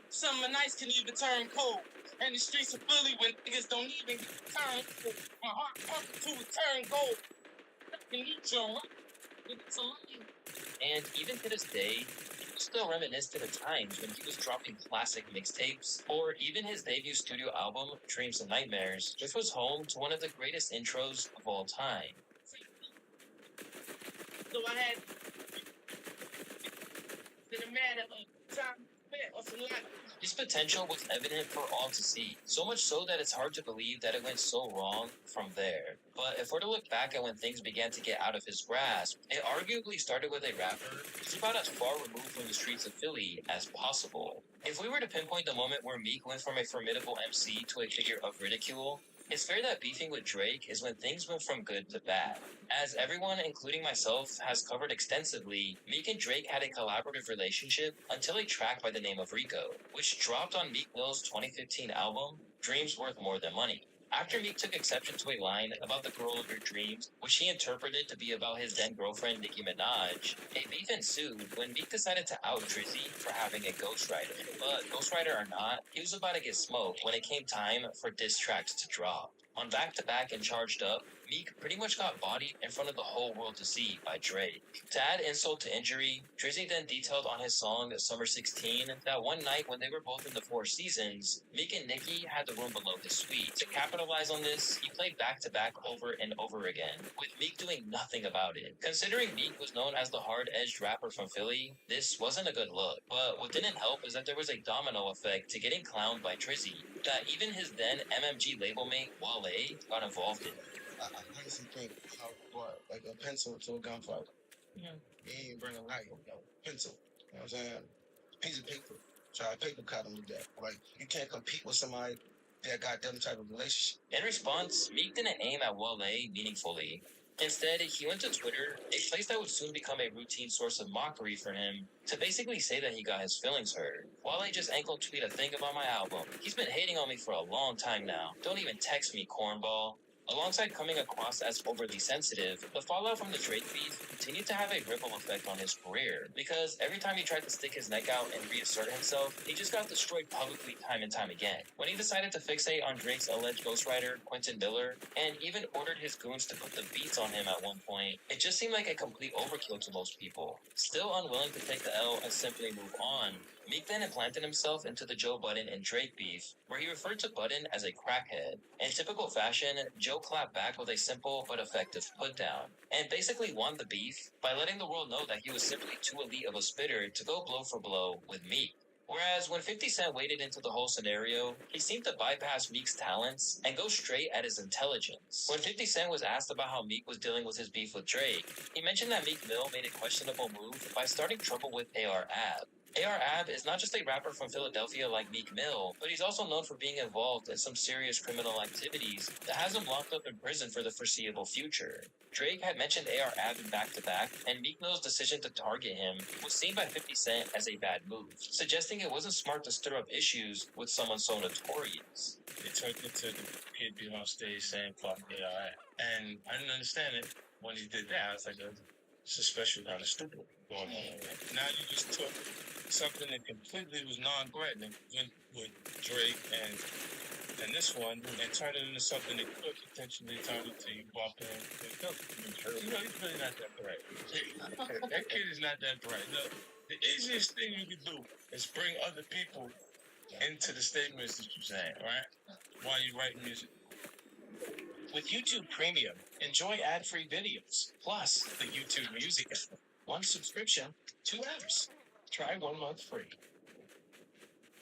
Summer nights can even turn cold. And the streets of Philly when niggas don't even turn cold. My heart pumping to return gold. And even to this day, people still reminisce to the times when he was dropping classic mixtapes, or even his debut studio album, Dreams and Nightmares, which was home to one of the greatest intros of all time. So I had been a man at time or some life. His potential was evident for all to see, so much so that it's hard to believe that it went so wrong from there. But if we're to look back at when things began to get out of his grasp, it arguably started with a rapper who's about as far removed from the streets of Philly as possible. If we were to pinpoint the moment where Meek went from a formidable MC to a figure of ridicule, it's fair that beefing with Drake is when things went from good to bad. As everyone, including myself, has covered extensively, Meek and Drake had a collaborative relationship until a track by the name of Rico, which dropped on Meek Mill's 2015 album, Dreams Worth More Than Money. After Meek took exception to a line about the girl of your dreams, which he interpreted to be about his then-girlfriend Nicki Minaj, a beef ensued when Meek decided to out Drizzy for having a ghostwriter. But ghostwriter or not, he was about to get smoked when it came time for diss tracks to drop. On Back to Back and Charged Up, Meek pretty much got bodied in front of the whole world to see by Drake. To add insult to injury, Drizzy then detailed on his song Summer 16 that one night when they were both in the Four Seasons, Meek and Nicki had the room below his suite. To capitalize on this, he played Back to Back over and over again, with Meek doing nothing about it. Considering Meek was known as the hard-edged rapper from Philly, this wasn't a good look. But what didn't help is that there was a domino effect to getting clowned by Drizzy, that even his then MMG label mate Wale got involved in. I honestly think how brought like a pencil to a gunfight. Yeah. You ain't bring a knife, pencil. You know what I'm saying? Piece of paper. Try to paper cut him to death. Like, you can't compete with somebody that got them type of relationship. In response, Meek didn't aim at Wale meaningfully. Instead, he went to Twitter, a place that would soon become a routine source of mockery for him, to basically say that he got his feelings hurt. Wale just ain't gonna tweet a thing about my album. He's been hating on me for a long time now. Don't even text me, cornball. Alongside coming across as overly sensitive, the fallout from the Drake beef continued to have a ripple effect on his career, because every time he tried to stick his neck out and reassert himself, he just got destroyed publicly time and time again. When he decided to fixate on Drake's alleged ghostwriter, Quentin Miller, and even ordered his goons to put the beats on him at one point, it just seemed like a complete overkill to most people. Still unwilling to take the L and simply move on, Meek then implanted himself into the Joe Budden and Drake beef, where he referred to Budden as a crackhead. In typical fashion, Joe clapped back with a simple but effective putdown, and basically won the beef by letting the world know that he was simply too elite of a spitter to go blow for blow with Meek. Whereas when 50 Cent waded into the whole scenario, he seemed to bypass Meek's talents and go straight at his intelligence. When 50 Cent was asked about how Meek was dealing with his beef with Drake, he mentioned that Meek Mill made a questionable move by starting trouble with AR Ab. AR Ab is not just a rapper from Philadelphia like Meek Mill, but he's also known for being involved in some serious criminal activities that has him locked up in prison for the foreseeable future. Drake had mentioned AR Ab in back-to-back, and Meek Mill's decision to target him was seen by 50 Cent as a bad move, suggesting it wasn't smart to stir up issues with someone so notorious. They turned into the kid being on stage saying fuck AI. And I didn't understand it when he did that. I was like, it's a special kind of stupid going on. Now you just took something that completely was non-threatening with Drake and this one and turned it into something that could potentially turn into you bumping and killing. You know, he's really not that bright. That kid is not that bright. Look, the easiest thing you can do is bring other people into the statements that you're saying, right? While you write music. With YouTube Premium, enjoy ad-free videos, plus the YouTube Music app. One subscription, 2 apps. Try 1 month free.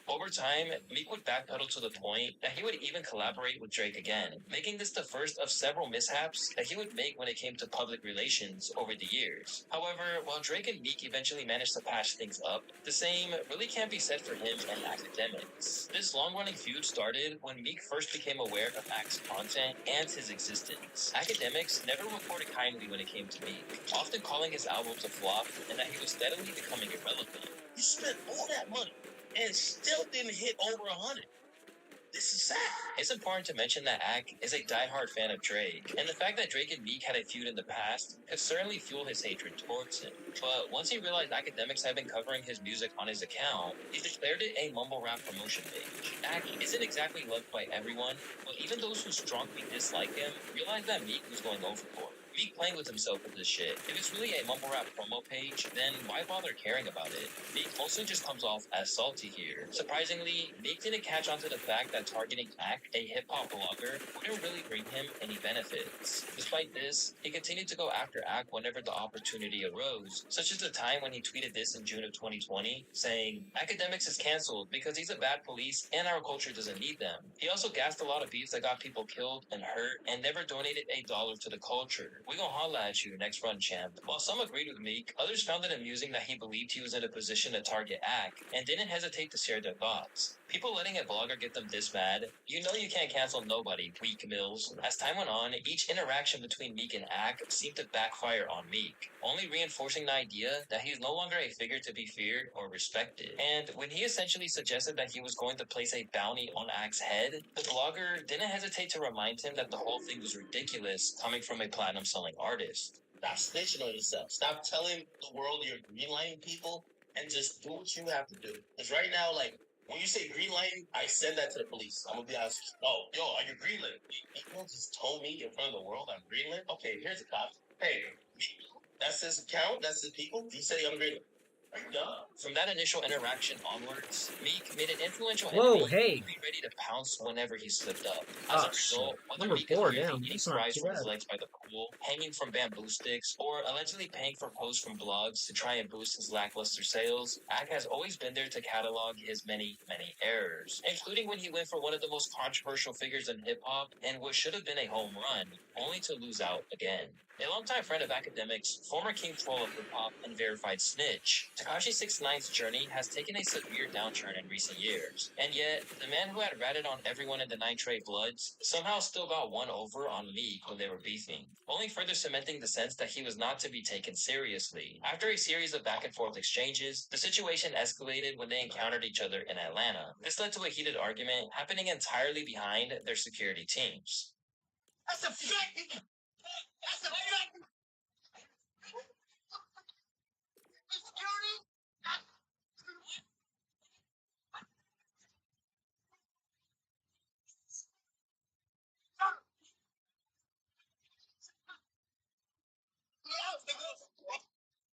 Over time, Meek would backpedal to the point that he would even collaborate with Drake again, making this the first of several mishaps that he would make when it came to public relations over the years. However, while Drake and Meek eventually managed to patch things up, the same really can't be said for him and Academics. This long-running feud started when Meek first became aware of Ac's content and his existence. Academics never reported kindly when it came to Meek, often calling his albums a flop and that he was steadily becoming irrelevant. You spent all that money and still didn't hit over 100. This is sad. It's important to mention that Ak is a diehard fan of Drake, and the fact that Drake and Meek had a feud in the past could certainly fuel his hatred towards him. But once he realized Academics had been covering his music on his account, he declared it a mumble rap promotion page. Ak isn't exactly loved by everyone, but even those who strongly dislike him realized that Meek was going overboard. Meek playing with himself with this shit. If it's really a mumble rap promo page, then why bother caring about it? Meek mostly just comes off as salty here. Surprisingly, Meek didn't catch on to the fact that targeting Ak, a hip-hop blogger, wouldn't really bring him any benefits. Despite this, he continued to go after Ak whenever the opportunity arose, such as the time when he tweeted this in June of 2020, saying, "Academics is cancelled because he's a bad police and our culture doesn't need them." He also gassed a lot of beefs that got people killed and hurt and never donated $1 to the culture. We gon' holla at you next run, champ. While some agreed with Meek, others found it amusing that he believed he was in a position to target Ak and didn't hesitate to share their thoughts. People letting a blogger get them this mad, you know you can't cancel nobody, weak Mills. As time went on, each interaction between Meek and Ak seemed to backfire on Meek, only reinforcing the idea that he is no longer a figure to be feared or respected. And when he essentially suggested that he was going to place a bounty on Ak's head, the blogger didn't hesitate to remind him that the whole thing was ridiculous coming from a platinum-selling artist. Stop snitching on yourself. Stop telling the world you're greenlighting people and just do what you have to do. Because right now, like, when you say greenlighting, I send that to the police. I'm gonna be honest. Oh, yo, are you greenlit? You just told me in front of the world I'm greenlit? Okay, here's a cop. Hey, that's his account, that's his people. He said I'm greenlit. From that initial interaction onwards, Meek made an influential Whoa, enemy hey. who be ready to pounce whenever he slipped up. As a result, whether Number Meek is 4, literally damn. eating That's not fries too from his bad. legs by the pool, hanging from bamboo sticks, or allegedly paying for posts from blogs to try and boost his lackluster sales, Ak has always been there to catalog his many, many errors, including when he went for one of the most controversial figures in hip-hop and what should have been a home run, only to lose out again. A longtime friend of academics, former king troll of hip-hop, and verified snitch, Tekashi 6ix9ine's journey has taken a severe downturn in recent years. And yet, the man who had ratted on everyone in the 9 Trey Bloods somehow still got one over on Meek when they were beefing, only further cementing the sense that he was not to be taken seriously. After a series of back-and-forth exchanges, the situation escalated when they encountered each other in Atlanta. This led to a heated argument happening entirely behind their security teams. That's a fact. That's a fact.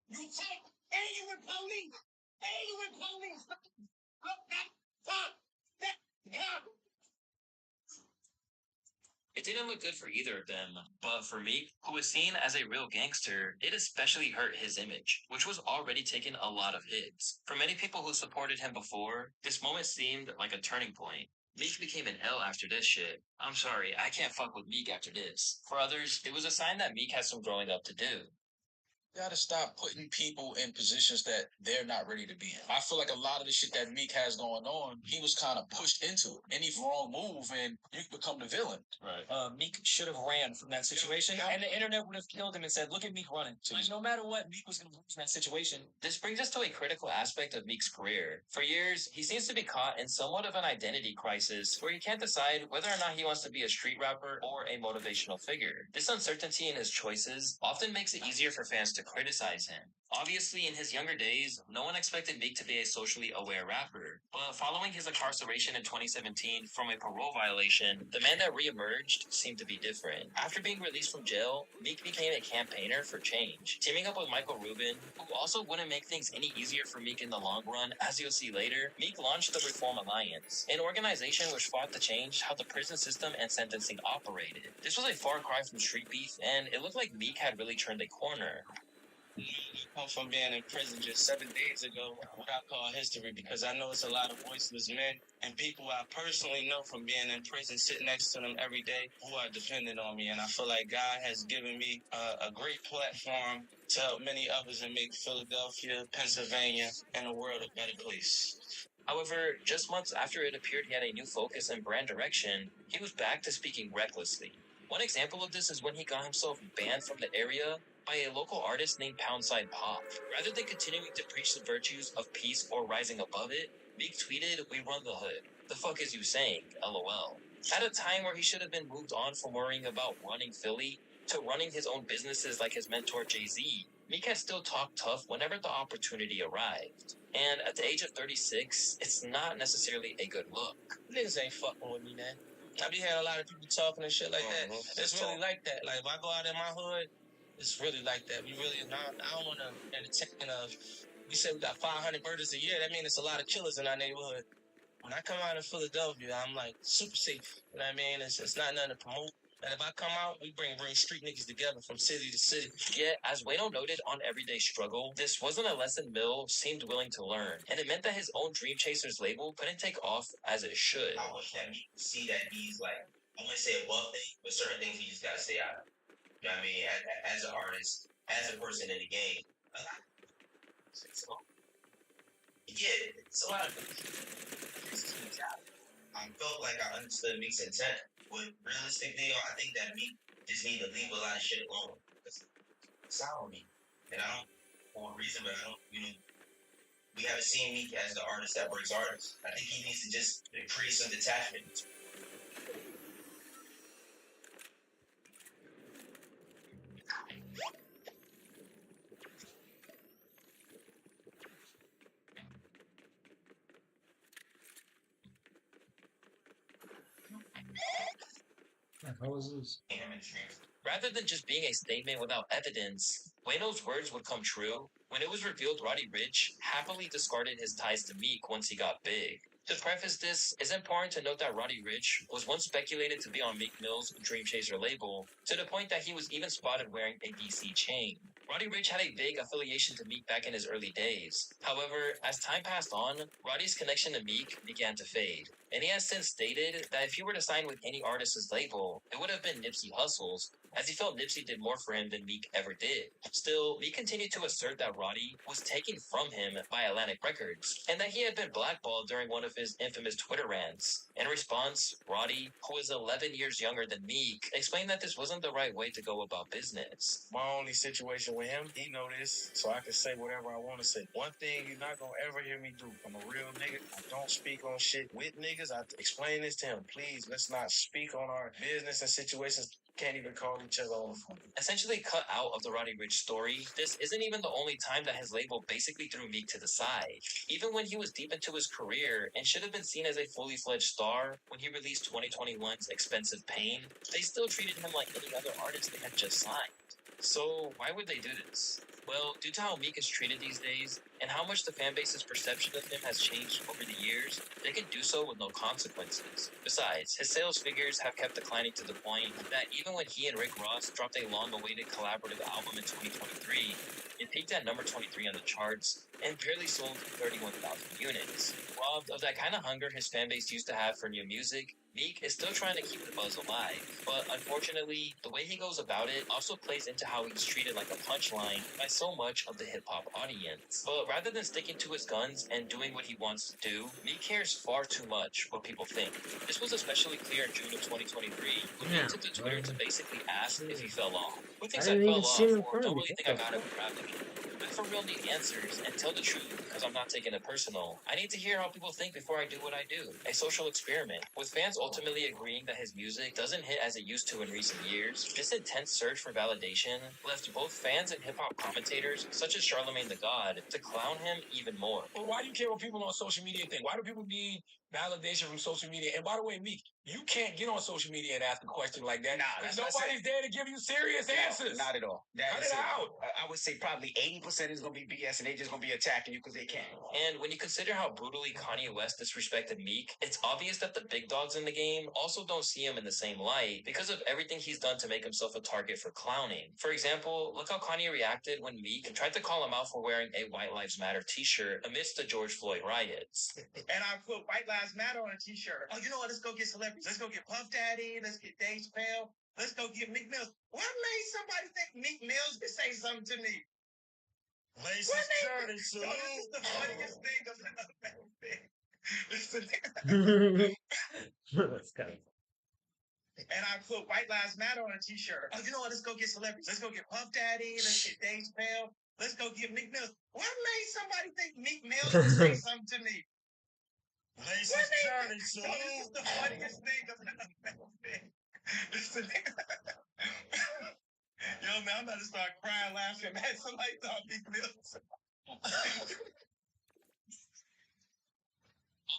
You take and you with police. And you with police. Look, It didn't look good for either of them, but for Meek, who was seen as a real gangster, it especially hurt his image, which was already taking a lot of hits. For many people who supported him before, this moment seemed like a turning point. Meek became an L after this shit. I'm sorry, I can't fuck with Meek after this. For others, it was a sign that Meek has some growing up to do. You gotta stop putting people in positions that they're not ready to be in. I feel like a lot of the shit that Meek has going on, he was kind of pushed into it. Any wrong move and you become the villain. Right. Meek should have ran from that situation, and the internet would have killed him and said, look at Meek running. Like, no matter what, Meek was going to lose in that situation. This brings us to a critical aspect of Meek's career. For years, he seems to be caught in somewhat of an identity crisis where he can't decide whether or not he wants to be a street rapper or a motivational figure. This uncertainty in his choices often makes it easier for fans to criticize him. Obviously, in his younger days, no one expected Meek to be a socially aware rapper. But following his incarceration in 2017 from a parole violation, the man that reemerged seemed to be different. After being released from jail, Meek became a campaigner for change. Teaming up with Michael Rubin, who also wouldn't make things any easier for Meek in the long run, as you'll see later, Meek launched the Reform Alliance, an organization which fought to change how the prison system and sentencing operated. This was a far cry from street beef, and it looked like Meek had really turned a corner. come from being in prison just 7 days ago, what I call history, because I know it's a lot of voiceless men and people I personally know from being in prison, sitting next to them every day, who are dependent on me. And I feel like God has given me a great platform to help many others and make Philadelphia, Pennsylvania, and the world a better place. However, just months after it appeared he had a new focus and brand direction, he was back to speaking recklessly. One example of this is when he got himself banned from the area by a local artist named Poundside Pop. Rather than continuing to preach the virtues of peace or rising above it, Meek tweeted, "We run the hood. The fuck is you saying? LOL." At a time where he should have been moved on from worrying about running Philly to running his own businesses like his mentor Jay-Z, Meek had still talked tough whenever the opportunity arrived. And at the age of 36, it's not necessarily a good look. Niggas ain't fucking with me, man. I be hearing a lot of people talking and shit like that. It's really like that. Like, if I go out in my hood, it's really like that. We really, I don't want to entertain of, we say we got 500 murders a year. That means it's a lot of killers in our neighborhood. When I come out in Philadelphia, I'm like super safe. You know what I mean? It's not nothing to promote. And if I come out, we bring real street niggas together from city to city. Yet, as Wayno noted on Everyday Struggle, this wasn't a lesson Mill seemed willing to learn, and it meant that his own Dream Chasers label couldn't take off as it should. I wish that he see that he's like, I wouldn't say above things, but certain things he just gotta stay out of. You know what I mean? As an artist, as a person in the game, yeah, it's a lot of I felt like I understood Meek's intent, but realistically, I think that Meek just need to leave a lot of shit alone. It's sour me, and I don't, for a reason, but I don't, we haven't seen Meek as the artist that breaks artists. I think he needs to just create some detachment. How was this? Rather than just being a statement without evidence, Wayno's words would come true when it was revealed Roddy Ricch happily discarded his ties to Meek once he got big. To preface this, it's important to note that Roddy Ricch was once speculated to be on Meek Mill's Dream Chaser label, to the point that he was even spotted wearing a DC chain. Roddy Ricch had a big affiliation to Meek back in his early days. However, as time passed on, Roddy's connection to Meek began to fade, and he has since stated that if he were to sign with any artist's label, it would have been Nipsey Hussle's as he felt Nipsey did more for him than Meek ever did. Still, Meek continued to assert that Roddy was taken from him by Atlantic Records, and that he had been blackballed during one of his infamous Twitter rants. In response, Roddy, who is 11 years younger than Meek, explained that this wasn't the right way to go about business. My only situation with him, he know this, so I can say whatever I want to say. One thing you're not gonna ever hear me do. I'm a real nigga. I don't speak on shit with niggas. I explain this to him. Please, let's not speak on our business and situations. Can't even call each other on the phone. Essentially cut out of the Roddy Ricch story, this isn't even the only time that his label basically threw Meek to the side. Even when he was deep into his career and should have been seen as a fully fledged star when he released 2021's Expensive Pain, they still treated him like any other artist they had just signed. So why would they do this? Well, due to how Meek is treated these days, and how much the fanbase's perception of him has changed over the years, they can do so with no consequences. Besides, his sales figures have kept declining to the point that even when he and Rick Ross dropped a long-awaited collaborative album in 2023, it peaked at number 23 on the charts and barely sold 31,000 units. Robbed of that kind of hunger his fanbase used to have for new music, Meek is still trying to keep the buzz alive, but unfortunately, the way he goes about it also plays into how he's treated like a punchline by so much of the hip-hop audience. But rather than sticking to his guns and doing what he wants to do, Meek cares far too much what people think. This was especially clear in June of 2023, when Meek took to Twitter to basically ask if he fell off. Who thinks I fell off, or don't really think I got it with rapping? I for real need answers and tell the truth because I'm not taking it personal. I need to hear how people think before I do what I do. A social experiment. With fans ultimately agreeing that his music doesn't hit as it used to in recent years, this intense search for validation left both fans and hip-hop commentators, such as Charlemagne the God, to clown him even more. Well, why do you care what people on social media think? Why do people need validation from social media? And by the way, Meek, you can't get on social media and ask a question like that. Nah, because that's what I nobody's there to give you serious answers. Not at all. Cut it out. I would say probably 80% is going to be BS and they just going to be attacking you because they can. And when you consider how brutally Kanye West disrespected Meek, it's obvious that the big dogs in the game also don't see him in the same light because of everything he's done to make himself a target for clowning. For example, look how Kanye reacted when Meek tried to call him out for wearing a White Lives Matter t-shirt amidst the George Floyd riots. And I put White Lives Matter on a t-shirt. Oh, you know what? Let's go get celebrities. Let's go get Puff Daddy. Let's get Dave Chappelle. Let's go get Meek Mills. What made somebody think Meek Mills could say something to me? Laces Journey, so Yo, this is the funniest thing of the That's kind of And I put White Lives Matter on a t-shirt. Oh, you know what? Let's go get celebrities. Let's go get Puff Daddy. Let's get Dave Chappelle. Let's go get Meek Mills. What made somebody think Meek Mills could say something to me? Laces Journey, so Yo, this is the funniest thing of the Yo, man, I'm about to start crying, laughing, man. Somebody thought Meek Mills.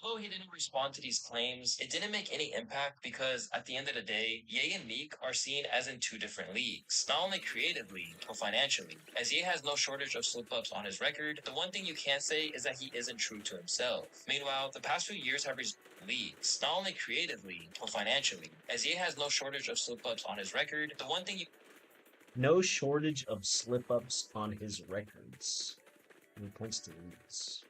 Although he didn't respond to these claims, it didn't make any impact because, at the end of the day, Ye and Meek are seen as in two different leagues, not only creatively, but financially. As Ye has no shortage of slip-ups on his record, the one thing you can't say is that he isn't true to himself. Meanwhile, the past few years have resulted in leagues, not only creatively, but financially. As Ye has no shortage of slip-ups on his record, the one thing you no shortage of slip-ups on his records. He points to leaks.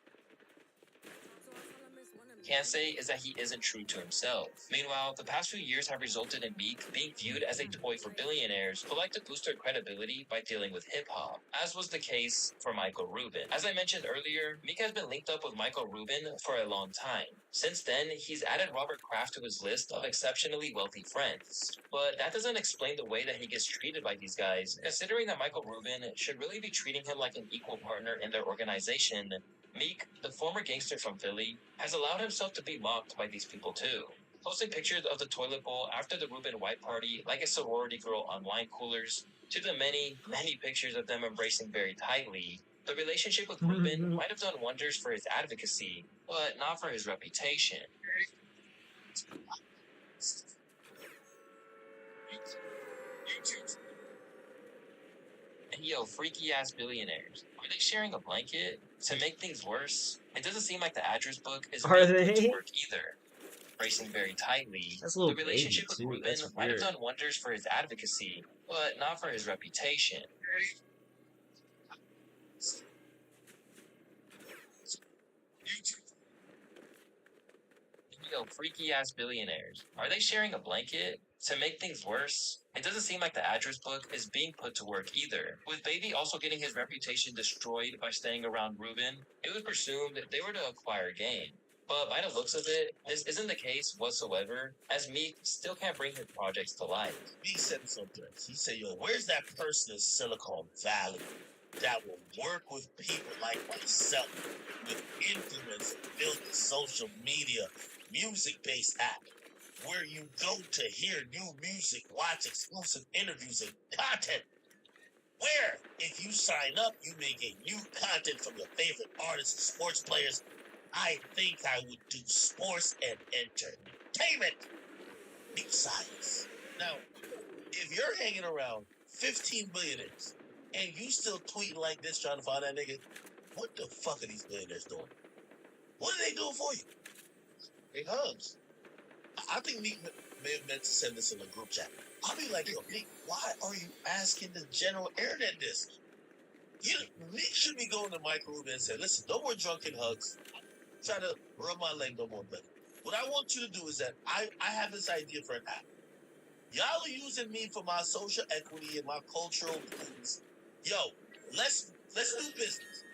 can't say is that he isn't true to himself. Meanwhile, the past few years have resulted in Meek being viewed as a toy for billionaires who like to boost their credibility by dealing with hip-hop, as was the case for Michael Rubin. As I mentioned earlier, Meek has been linked up with Michael Rubin for a long time. Since then, he's added Robert Kraft to his list of exceptionally wealthy friends. But that doesn't explain the way that he gets treated by these guys, considering that Michael Rubin should really be treating him like an equal partner in their organization. Meek, the former gangster from Philly, has allowed himself to be mocked by these people too. Posting pictures of the toilet bowl after the Rubin white party like a sorority girl on wine coolers, to the many, many pictures of them embracing very tightly. The relationship with Rubin might have done wonders for his advocacy, but not for his reputation. And yo, freaky ass billionaires. Are they sharing a blanket? To make things worse, it doesn't seem like the address book is Are being put to they? work either. Racing very tightly, That's a little the relationship baby, with too. Rubin That's might have weird. done wonders for his advocacy, but not for his reputation. Yo, freaky ass billionaires. Are they sharing a blanket? To make things worse, it doesn't seem like the address book is being put to work either. With Baby also getting his reputation destroyed by staying around Ruben, it was presumed they were to acquire game. But by the looks of it, this isn't the case whatsoever, as Meek still can't bring his projects to life. Meek said this on Threads. He said, yo, where's that person in Silicon Valley that will work with people like myself, with influence, building social media, music-based app, where you go to hear new music, watch exclusive interviews and content? Where, if you sign up, you may get new content from your favorite artists and sports players. I think I would do sports and entertainment. Deep science. Now, if you're hanging around 15 billionaires and you still tweeting like this trying to find that nigga, what the fuck are these billionaires doing? What are they doing for you? Big hugs. I think Meek may have meant to send this in a group chat. I'll be like, yo, Meek, why are you asking the general internet this? Meek should be going to Mike Rubin and say, listen, no more drunken hugs. Try to rub my leg no more, buddy. What I want you to do is that I have this idea for an app. Y'all are using me for my social equity and my cultural things. Yo, let's do business.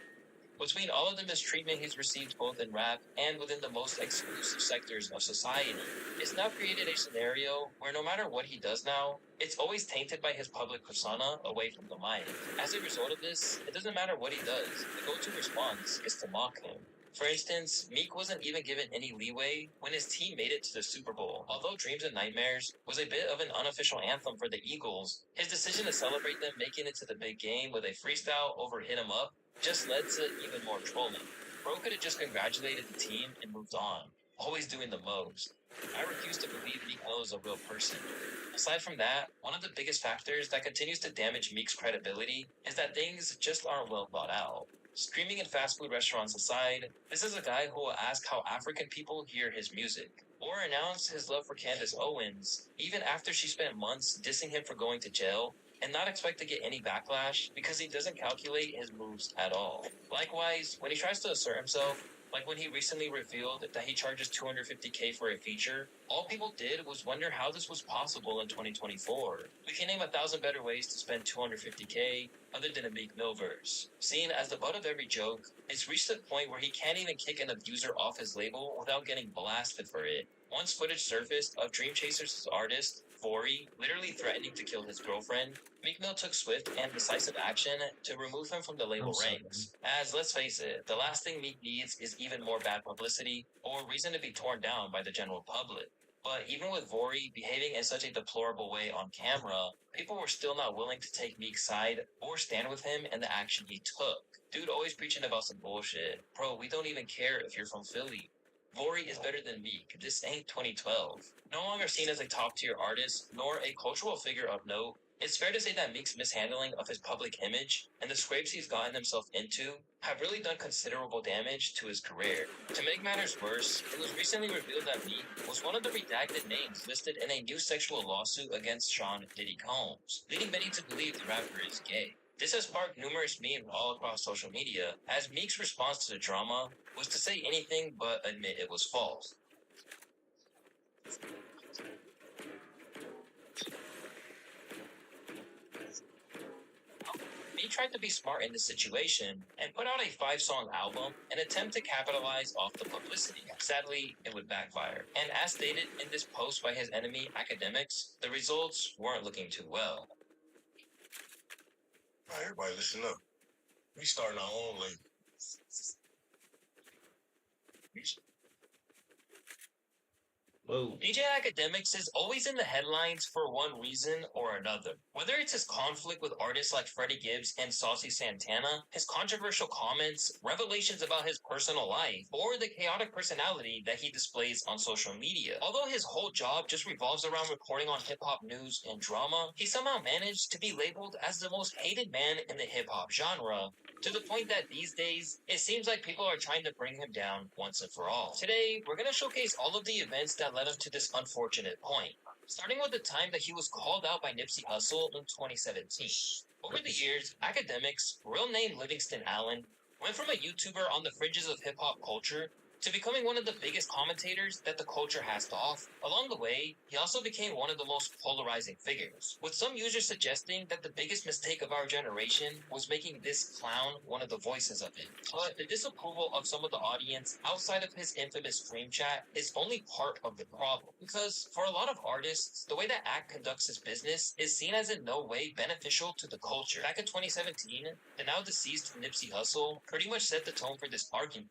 Between all of the mistreatment he's received both in rap and within the most exclusive sectors of society, it's now created a scenario where no matter what he does now, it's always tainted by his public persona away from the mic. As a result of this, it doesn't matter what he does, the go-to response is to mock him. For instance, Meek wasn't even given any leeway when his team made it to the Super Bowl. Although Dreams and Nightmares was a bit of an unofficial anthem for the Eagles, his decision to celebrate them making it to the big game with a freestyle over Hit 'Em Up just led to even more trolling. Bro could have just congratulated the team and moved on, always doing the most. I refuse to believe Meek Mill is a real person. Aside from that, one of the biggest factors that continues to damage Meek's credibility is that things just aren't well thought out. Screaming in fast food restaurants aside, this is a guy who will ask how African people hear his music, or announce his love for Candace Owens, even after she spent months dissing him for going to jail, and not expect to get any backlash because he doesn't calculate his moves at all. Likewise, when he tries to assert himself, like when he recently revealed that he charges $250K for a feature, all people did was wonder how this was possible in 2024. We can name 1,000 better ways to spend $250K other than a Meek Mill verse. Seen as the butt of every joke, it's reached a point where he can't even kick an abuser off his label without getting blasted for it. Once footage surfaced of Dream Chasers' artist, Vori, literally threatening to kill his girlfriend, Meek Mill took swift and decisive action to remove him from the label ranks. As, let's face it, the last thing Meek needs is even more bad publicity or reason to be torn down by the general public. But even with Vori behaving in such a deplorable way on camera, people were still not willing to take Meek's side or stand with him in the action he took. Dude always preaching about some bullshit. Bro, we don't even care if you're from Philly. Vori is better than Meek. This ain't 2012. No longer seen as a top-tier artist, nor a cultural figure of note, it's fair to say that Meek's mishandling of his public image and the scrapes he's gotten himself into have really done considerable damage to his career. To make matters worse, it was recently revealed that Meek was one of the redacted names listed in a new sexual lawsuit against Sean Diddy Combs, leading many to believe the rapper is gay. This has sparked numerous memes all across social media, as Meek's response to the drama was to say anything but admit it was false. He tried to be smart in this situation and put out a 5-song album and attempt to capitalize off the publicity. Sadly, it would backfire. And as stated in this post by his enemy, Academics, the results weren't looking too well. All right, everybody listen up. We starting our own label. Whoa. DJ Academics is always in the headlines for one reason or another. Whether it's his conflict with artists like Freddie Gibbs and Saucy Santana, his controversial comments, revelations about his personal life, or the chaotic personality that he displays on social media. Although his whole job just revolves around reporting on hip-hop news and drama, he somehow managed to be labeled as the most hated man in the hip-hop genre, to the point that these days, it seems like people are trying to bring him down once and for all. Today, we're going to showcase all of the events that led him to this unfortunate point, starting with the time that he was called out by Nipsey Hussle in 2017. Over the years, Academics, real name Livingston Allen, went from a YouTuber on the fringes of hip-hop culture to becoming one of the biggest commentators that the culture has to offer. Along the way, he also became one of the most polarizing figures, with some users suggesting that the biggest mistake of our generation was making this clown one of the voices of it. But the disapproval of some of the audience outside of his infamous stream chat is only part of the problem, because for a lot of artists, the way that ACT conducts his business is seen as in no way beneficial to the culture. Back in 2017, the now deceased Nipsey Hussle pretty much set the tone for this argument.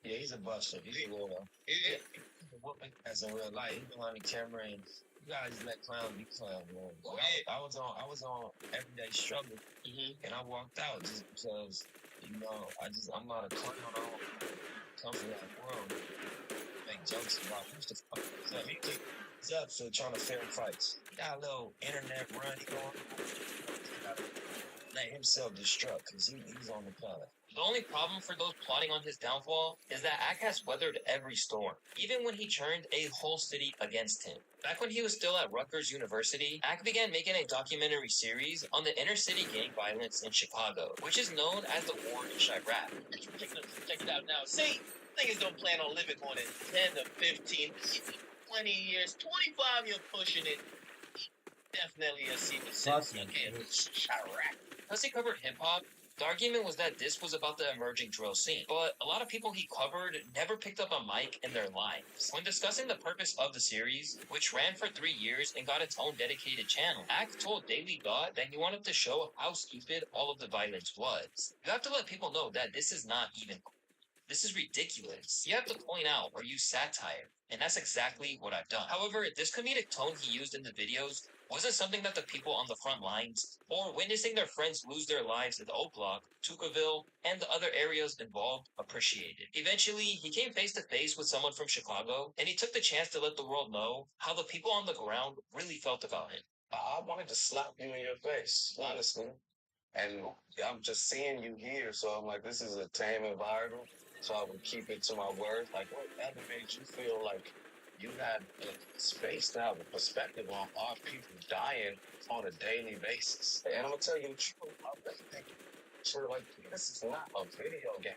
Yeah, he's a buster. He's a real one. He's a whooping as in real life. He's behind the camera and you guys let clown be clown, man. I was on Everyday Struggle and I walked out just because, I'm not a clown. I don't come from that world. Make jokes about who's the fuck is up. He's up for trying to fair fights. He got a little internet run going. Let himself destruct because he's on the planet. The only problem for those plotting on his downfall is that ACT has weathered every storm, even when he turned a whole city against him. Back when he was still at Rutgers University, ACT began making a documentary series on the inner-city gang violence in Chicago, which is known as the War in Chirac. Check it out now. See, niggas don't plan on living more than 10 to 15, 20 years, 25 you're pushing it. Definitely a secret sense. Okay, Chirac. Because he covered hip-hop, the argument was that this was about the emerging drill scene, but a lot of people he covered never picked up a mic in their lives. When discussing the purpose of the series, which ran for 3 years and got its own dedicated channel, ACT told Daily Dot that he wanted to show how stupid all of the violence was. You have to let people know that this is not even cool. This is ridiculous. You have to point out or use satire, and that's exactly what I've done. However, this comedic tone he used in the videos wasn't something that the people on the front lines, or witnessing their friends lose their lives in the Oak Block, Tukaville, and the other areas involved, appreciated. Eventually, he came face to face with someone from Chicago, and he took the chance to let the world know how the people on the ground really felt about him. I wanted to slap you in your face, honestly. And I'm just seeing you here, so I'm like, this is a tame environment. So I would keep it to my word. Like, whatever made you feel like you had a space to have a perspective on our people dying on a daily basis. And I'm gonna tell you the truth. I really think like this is not a video game.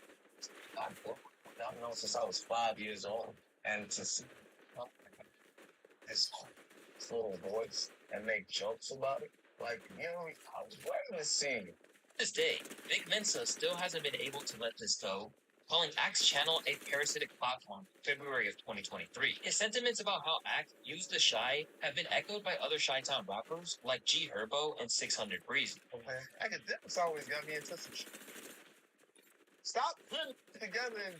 I've known since I was 5 years old, and to see this little voice and make jokes about it, like I was waiting to see you. To this day, Vic Mensa still hasn't been able to let this go, calling ACT's channel a parasitic platform in February of 2023. His sentiments about how ACT used the Shy have been echoed by other Chi-Town rappers like G Herbo and 600 Breezy. Okay. Academics always got me into some shit. Stop putting it together and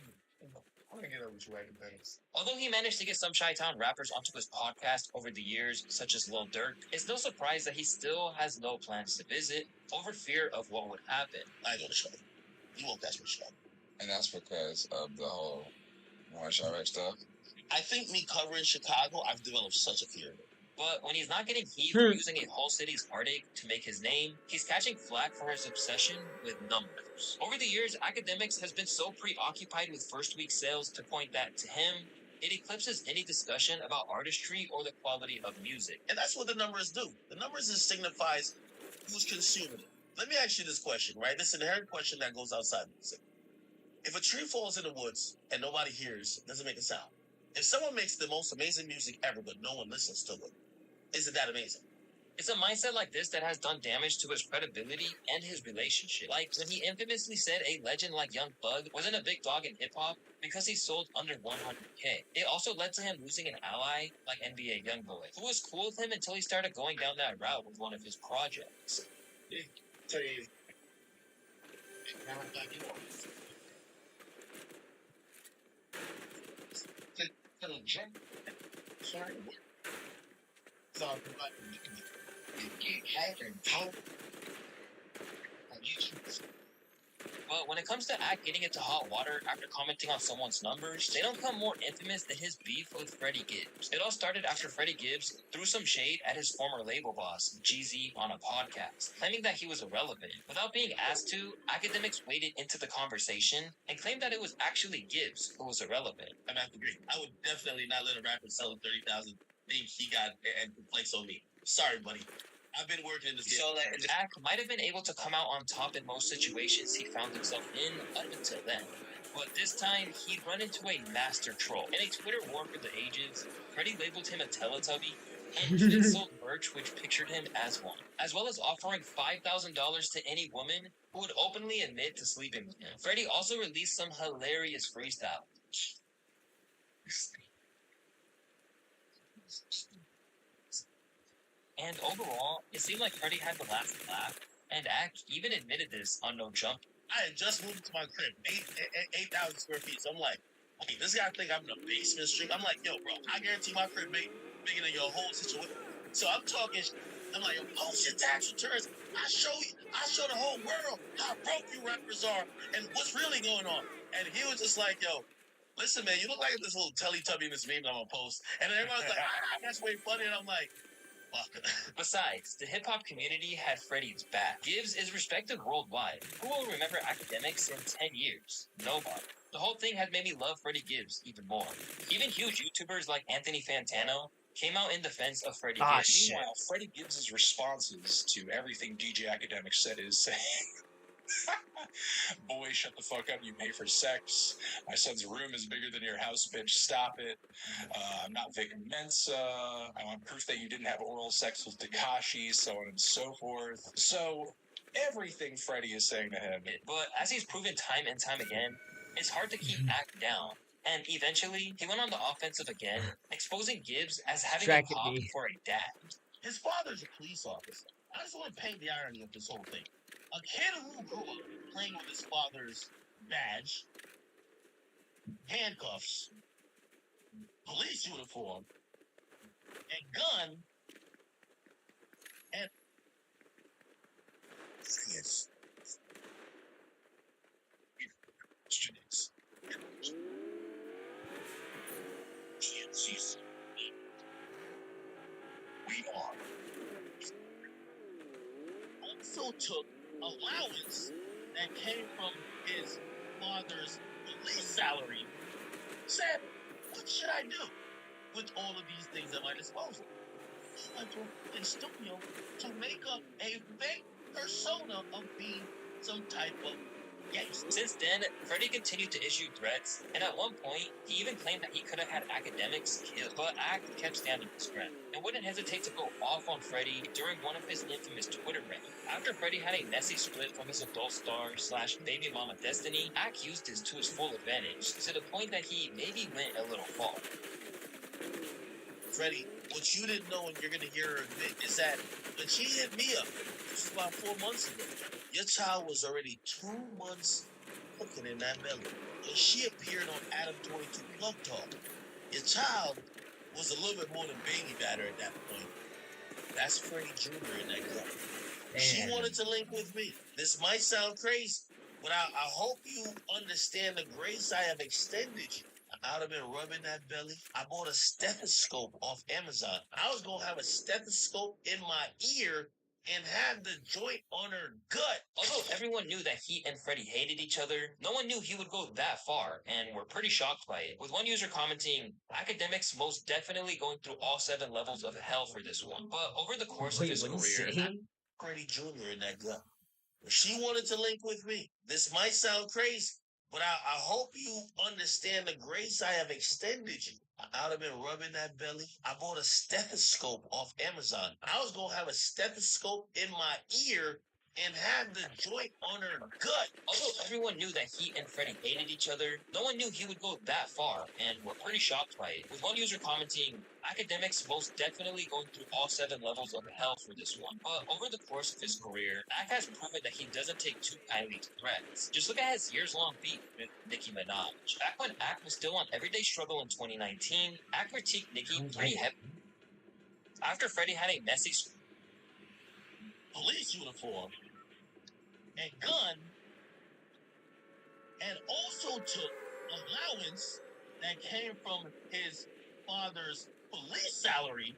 I'm gonna get over with you, academics. Although he managed to get some Chi-Town rappers onto his podcast over the years, such as Lil Durk, it's no surprise that he still has no plans to visit over fear of what would happen. I go to Chicago. You won't catch me in Chicago. And that's because of the whole Chirac stuff. I think me covering Chicago, I've developed such a fear of it. But when he's not getting heat for using a whole city's heartache to make his name, he's catching flack for his obsession with numbers. Over the years, Academics has been so preoccupied with first-week sales to point that, to him, it eclipses any discussion about artistry or the quality of music. And that's what the numbers do. The numbers just signifies who's consuming it. Let me ask you this question, right? This inherent question that goes outside music. If a tree falls in the woods and nobody hears, it doesn't make a sound. If someone makes the most amazing music ever, but no one listens to it, isn't that amazing? It's a mindset like this that has done damage to his credibility and his relationship. Like when he infamously said a legend like Young Thug wasn't a big dog in hip-hop because he sold under 100K. It also led to him losing an ally like NBA Youngboy, who was cool with him until he started going down that route with one of his projects. Tell you. But when it comes to ACT getting into hot water after commenting on someone's numbers, they don't come more infamous than his beef with Freddie Gibbs. It all started after Freddie Gibbs threw some shade at his former label boss, Jeezy, on a podcast, claiming that he was irrelevant. Without being asked to, Academics waded into the conversation and claimed that it was actually Gibbs who was irrelevant. I'm have to agree. I would definitely not let a rapper sell 30,000 think he got and flex on me. Sorry, buddy. I've been working in this game. So ACT might have been able to come out on top in most situations he found himself in up until then. But this time, he'd run into a master troll. In a Twitter war for the ages, Freddie labeled him a Teletubby, and even sold merch which pictured him as one, as well as offering $5,000 to any woman who would openly admit to sleeping with him. Freddie also released some hilarious freestyle. And overall, it seemed like Freddie had the last laugh, and Ack even admitted this on No Jump. I had just moved to my crib, 8,000 square feet. So I'm like, okay, this guy think I'm in a basement street. I'm like, yo, bro, I guarantee my crib bigger than your whole situation. So I'm talking, I'm like, yo, post your tax returns. I show the whole world how broke you rappers are and what's really going on. And he was just like, yo, listen, man, you look like this little Teletubby in this meme I'm gonna post. And then everyone's like, that's way funny. And I'm like, Besides, the hip-hop community had Freddie's back. Gibbs is respected worldwide. Who will remember academics in 10 years? Nobody. The whole thing had made me love Freddie Gibbs even more. Even huge YouTubers like Anthony Fantano came out in defense of Freddie Gibbs. Meanwhile, Freddie Gibbs' responses to everything DJ Academic said is saying, boy, shut the fuck up, you pay for sex. My son's room is bigger than your house, bitch, stop it. I'm not Vic Mensa. I want proof that you didn't have oral sex with Tekashi, so on and so forth. So, everything Freddie is saying to him. But as he's proven time and time again, it's hard to keep Ack down. And eventually, he went on the offensive again, exposing Gibbs as having a pop for a dad. his father's a police officer. I just want to paint the irony of this whole thing. A kid who grew up playing with his father's badge, handcuffs, police uniform, and gun, and yes. Jesus. We are. Also took allowance that came from his father's police salary. Said, what should I do with all of these things at my disposal? He went to a studio to make up a fake persona of being some type of gangster. Since then, Freddie continued to issue threats, and at one point, he even claimed that he could have had academics killed. But Ack kept standing his ground and wouldn't hesitate to go off on Freddie during one of his infamous Twitter rants. After Freddie had a messy split from his adult star / baby mama Destiny, Ack used this to his full advantage, to the point that he maybe went a little far. Freddie, what you didn't know and you're gonna hear her admit is that when she hit me up, this was about 4 months ago, your child was already 2 months cooking in that belly. When she appeared on Adam 22 Plug Talk, your child was a little bit more than baby batter at that point. That's Freddie Jr. in that club. She wanted to link with me. This might sound crazy, but I hope you understand the grace I have extended you. I would have been rubbing that belly. I bought a stethoscope off Amazon. I was going to have a stethoscope in my ear and have the joint on her gut. Although everyone knew that he and Freddie hated each other, no one knew he would go that far, and were pretty shocked by it, with one user commenting, academics most definitely going through all 7 levels of hell for this one. But over the course of his career, Freddie Jr. in that gut. She wanted to link with me. This might sound crazy, but I hope you understand the grace I have extended you. I would have been rubbing that belly. I bought a stethoscope off Amazon. I was going to have a stethoscope in my ear and have the joint on her gut. Although everyone knew that he and Freddie hated each other, no one knew he would go that far, and were pretty shocked by it, with one user commenting, academics most definitely going through all 7 levels of hell for this one. But over the course of his career, Ack has proven that he doesn't take too kindly to threats. Just look at his years-long beef with Nicki Minaj. Back when Ack was still on Everyday Struggle in 2019, Ack critiqued Nicki pretty heavily. After Freddie had a messy police uniform and gun, and also took allowance that came from his father's police salary,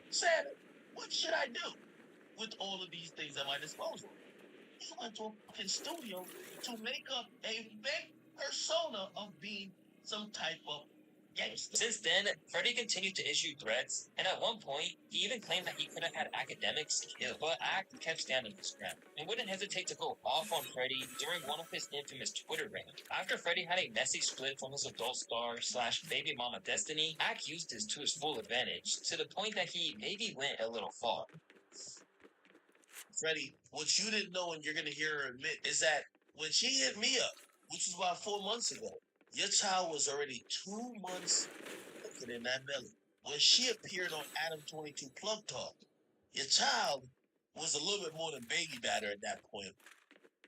said, what should I do with all of these things at my disposal? He went to a fucking studio to make up a fake persona of being some type of gangster. Since then, Freddie continued to issue threats, and at one point, he even claimed that he could have had academics killed. But Act kept standing his ground and wouldn't hesitate to go off on Freddie during one of his infamous Twitter rants. After Freddie had a messy split from his adult star slash baby mama Destiny, Act used this to his full advantage, to the point that he maybe went a little far. Freddie, what you didn't know and you're going to hear her admit is that when she hit me up, which was about 4 months ago, your child was already 2 months in that belly. When she appeared on Adam 22 Plug Talk, your child was a little bit more than baby batter at that point.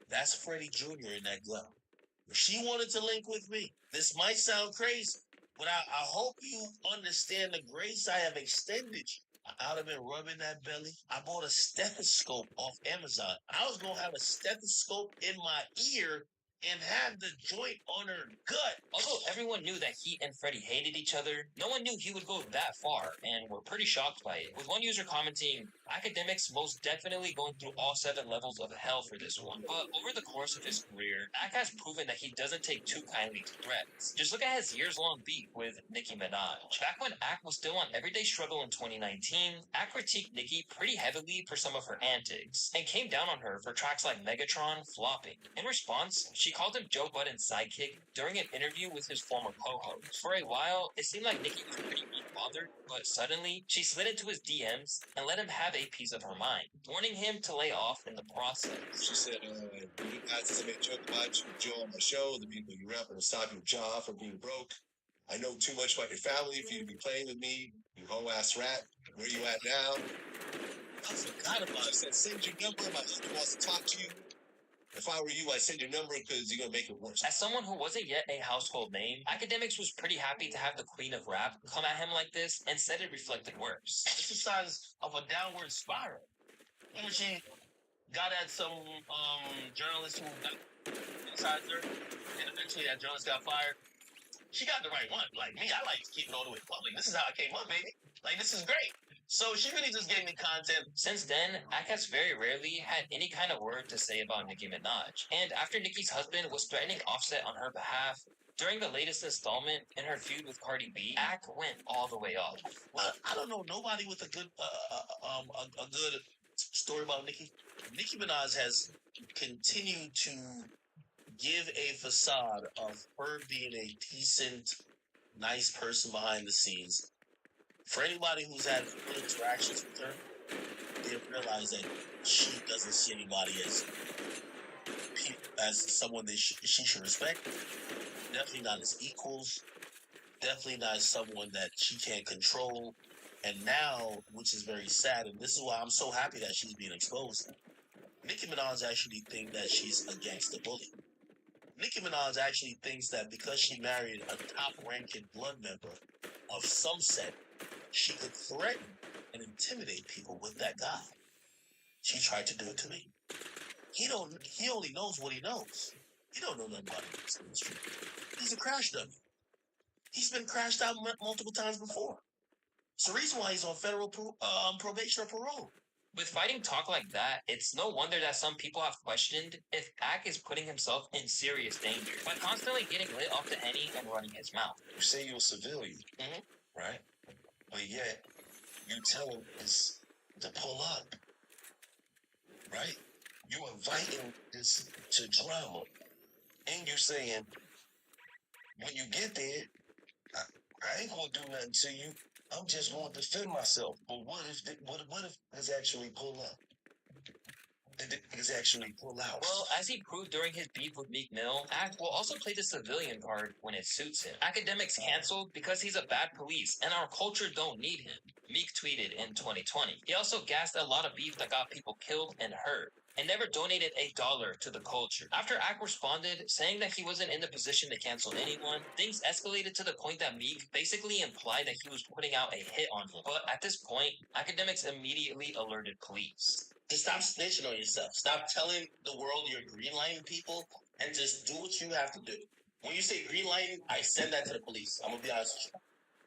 That's Freddie Jr. in that glove. If she wanted to link with me, this might sound crazy, but I hope you understand the grace I have extended you. I'd have been rubbing that belly. I bought a stethoscope off Amazon. I was going to have a stethoscope in my ear and have the joint on her gut. Although everyone knew that he and Freddie hated each other, no one knew he would go that far, and were pretty shocked by it, with one user commenting, "Academics most definitely going through all 7 levels of hell for this one." But over the course of his career, Ak has proven that he doesn't take too kindly to threats. Just look at his years-long beef with Nicki Minaj. Back when Ak was still on Everyday Struggle in 2019, Ak critiqued Nicki pretty heavily for some of her antics, and came down on her for tracks like Megatron flopping. In response, she called him Joe Budden's sidekick during an interview with his former co-host. For a while, it seemed like Nicki was pretty bothered, but suddenly, she slid into his DMs and let him have a piece of her mind, warning him to lay off in the process. She said, you guys to make a joke about you, Joe, on my show, the people you rep, and stop your job from being broke. I know too much about your family for you to be playing with me, you hoe-ass rat. Where you at now? I forgot about it. I said, send your number. My husband wants to talk to you. If I were you, I'd send your number because you're going to make it worse. As someone who wasn't yet a household name, Academics was pretty happy to have the queen of rap come at him like this, and said it reflected worse. It's the size of a downward spiral. Remember she got at some journalist who got inside her, and eventually that journalist got fired. She got the right one. Like me, I like to keep it all the way public. This is how I came up, baby. Like, this is great. So she really just gave me content. Since then, Ak has very rarely had any kind of word to say about Nicki Minaj. And after Nicki's husband was threatening Offset on her behalf, during the latest installment in her feud with Cardi B, Ak went all the way off. Well, I don't know nobody with a good a good story about Nicki. Nicki Minaj has continued to give a facade of her being a decent, nice person behind the scenes. For anybody who's had interactions with her, they realize that she doesn't see anybody as someone that she should respect. Definitely not as equals. Definitely not as someone that she can't control. And now, which is very sad, and this is why I'm so happy that she's being exposed, Nicki Minaj actually thinks that she's a gangster bully. Nicki Minaj actually thinks that because she married a top-ranking blood member of some set, she could threaten and intimidate people with that guy. She tried to do it to me. He only knows what he knows. He don't know nothing about this industry. He's a crash dummy. He's been crashed out multiple times before. It's the reason why he's on federal probation or parole. With fighting talk like that, it's no wonder that some people have questioned if Ak is putting himself in serious danger by constantly getting lit off the Henny and running his mouth. You say you're a civilian, right? But yet, you tell him to pull up, right? You inviting this to drama, and you saying, when you get there, I ain't gonna do nothing to you. I'm just going to defend myself. But what if this actually pull up? Did it actually pull out? Well, as he proved during his beef with Meek Mill, Ak will also play the civilian card when it suits him. Academics canceled because he's a bad police and our culture don't need him, Meek tweeted in 2020. He also gassed a lot of beef that got people killed and hurt, and never donated $1 to the culture. After Ak responded, saying that he wasn't in the position to cancel anyone, things escalated to the point that Meek basically implied that he was putting out a hit on him. But at this point, Academics immediately alerted police. Just stop snitching on yourself. Stop telling the world you're greenlighting people, and just do what you have to do. When you say greenlighting, I send that to the police. I'm gonna be honest with you.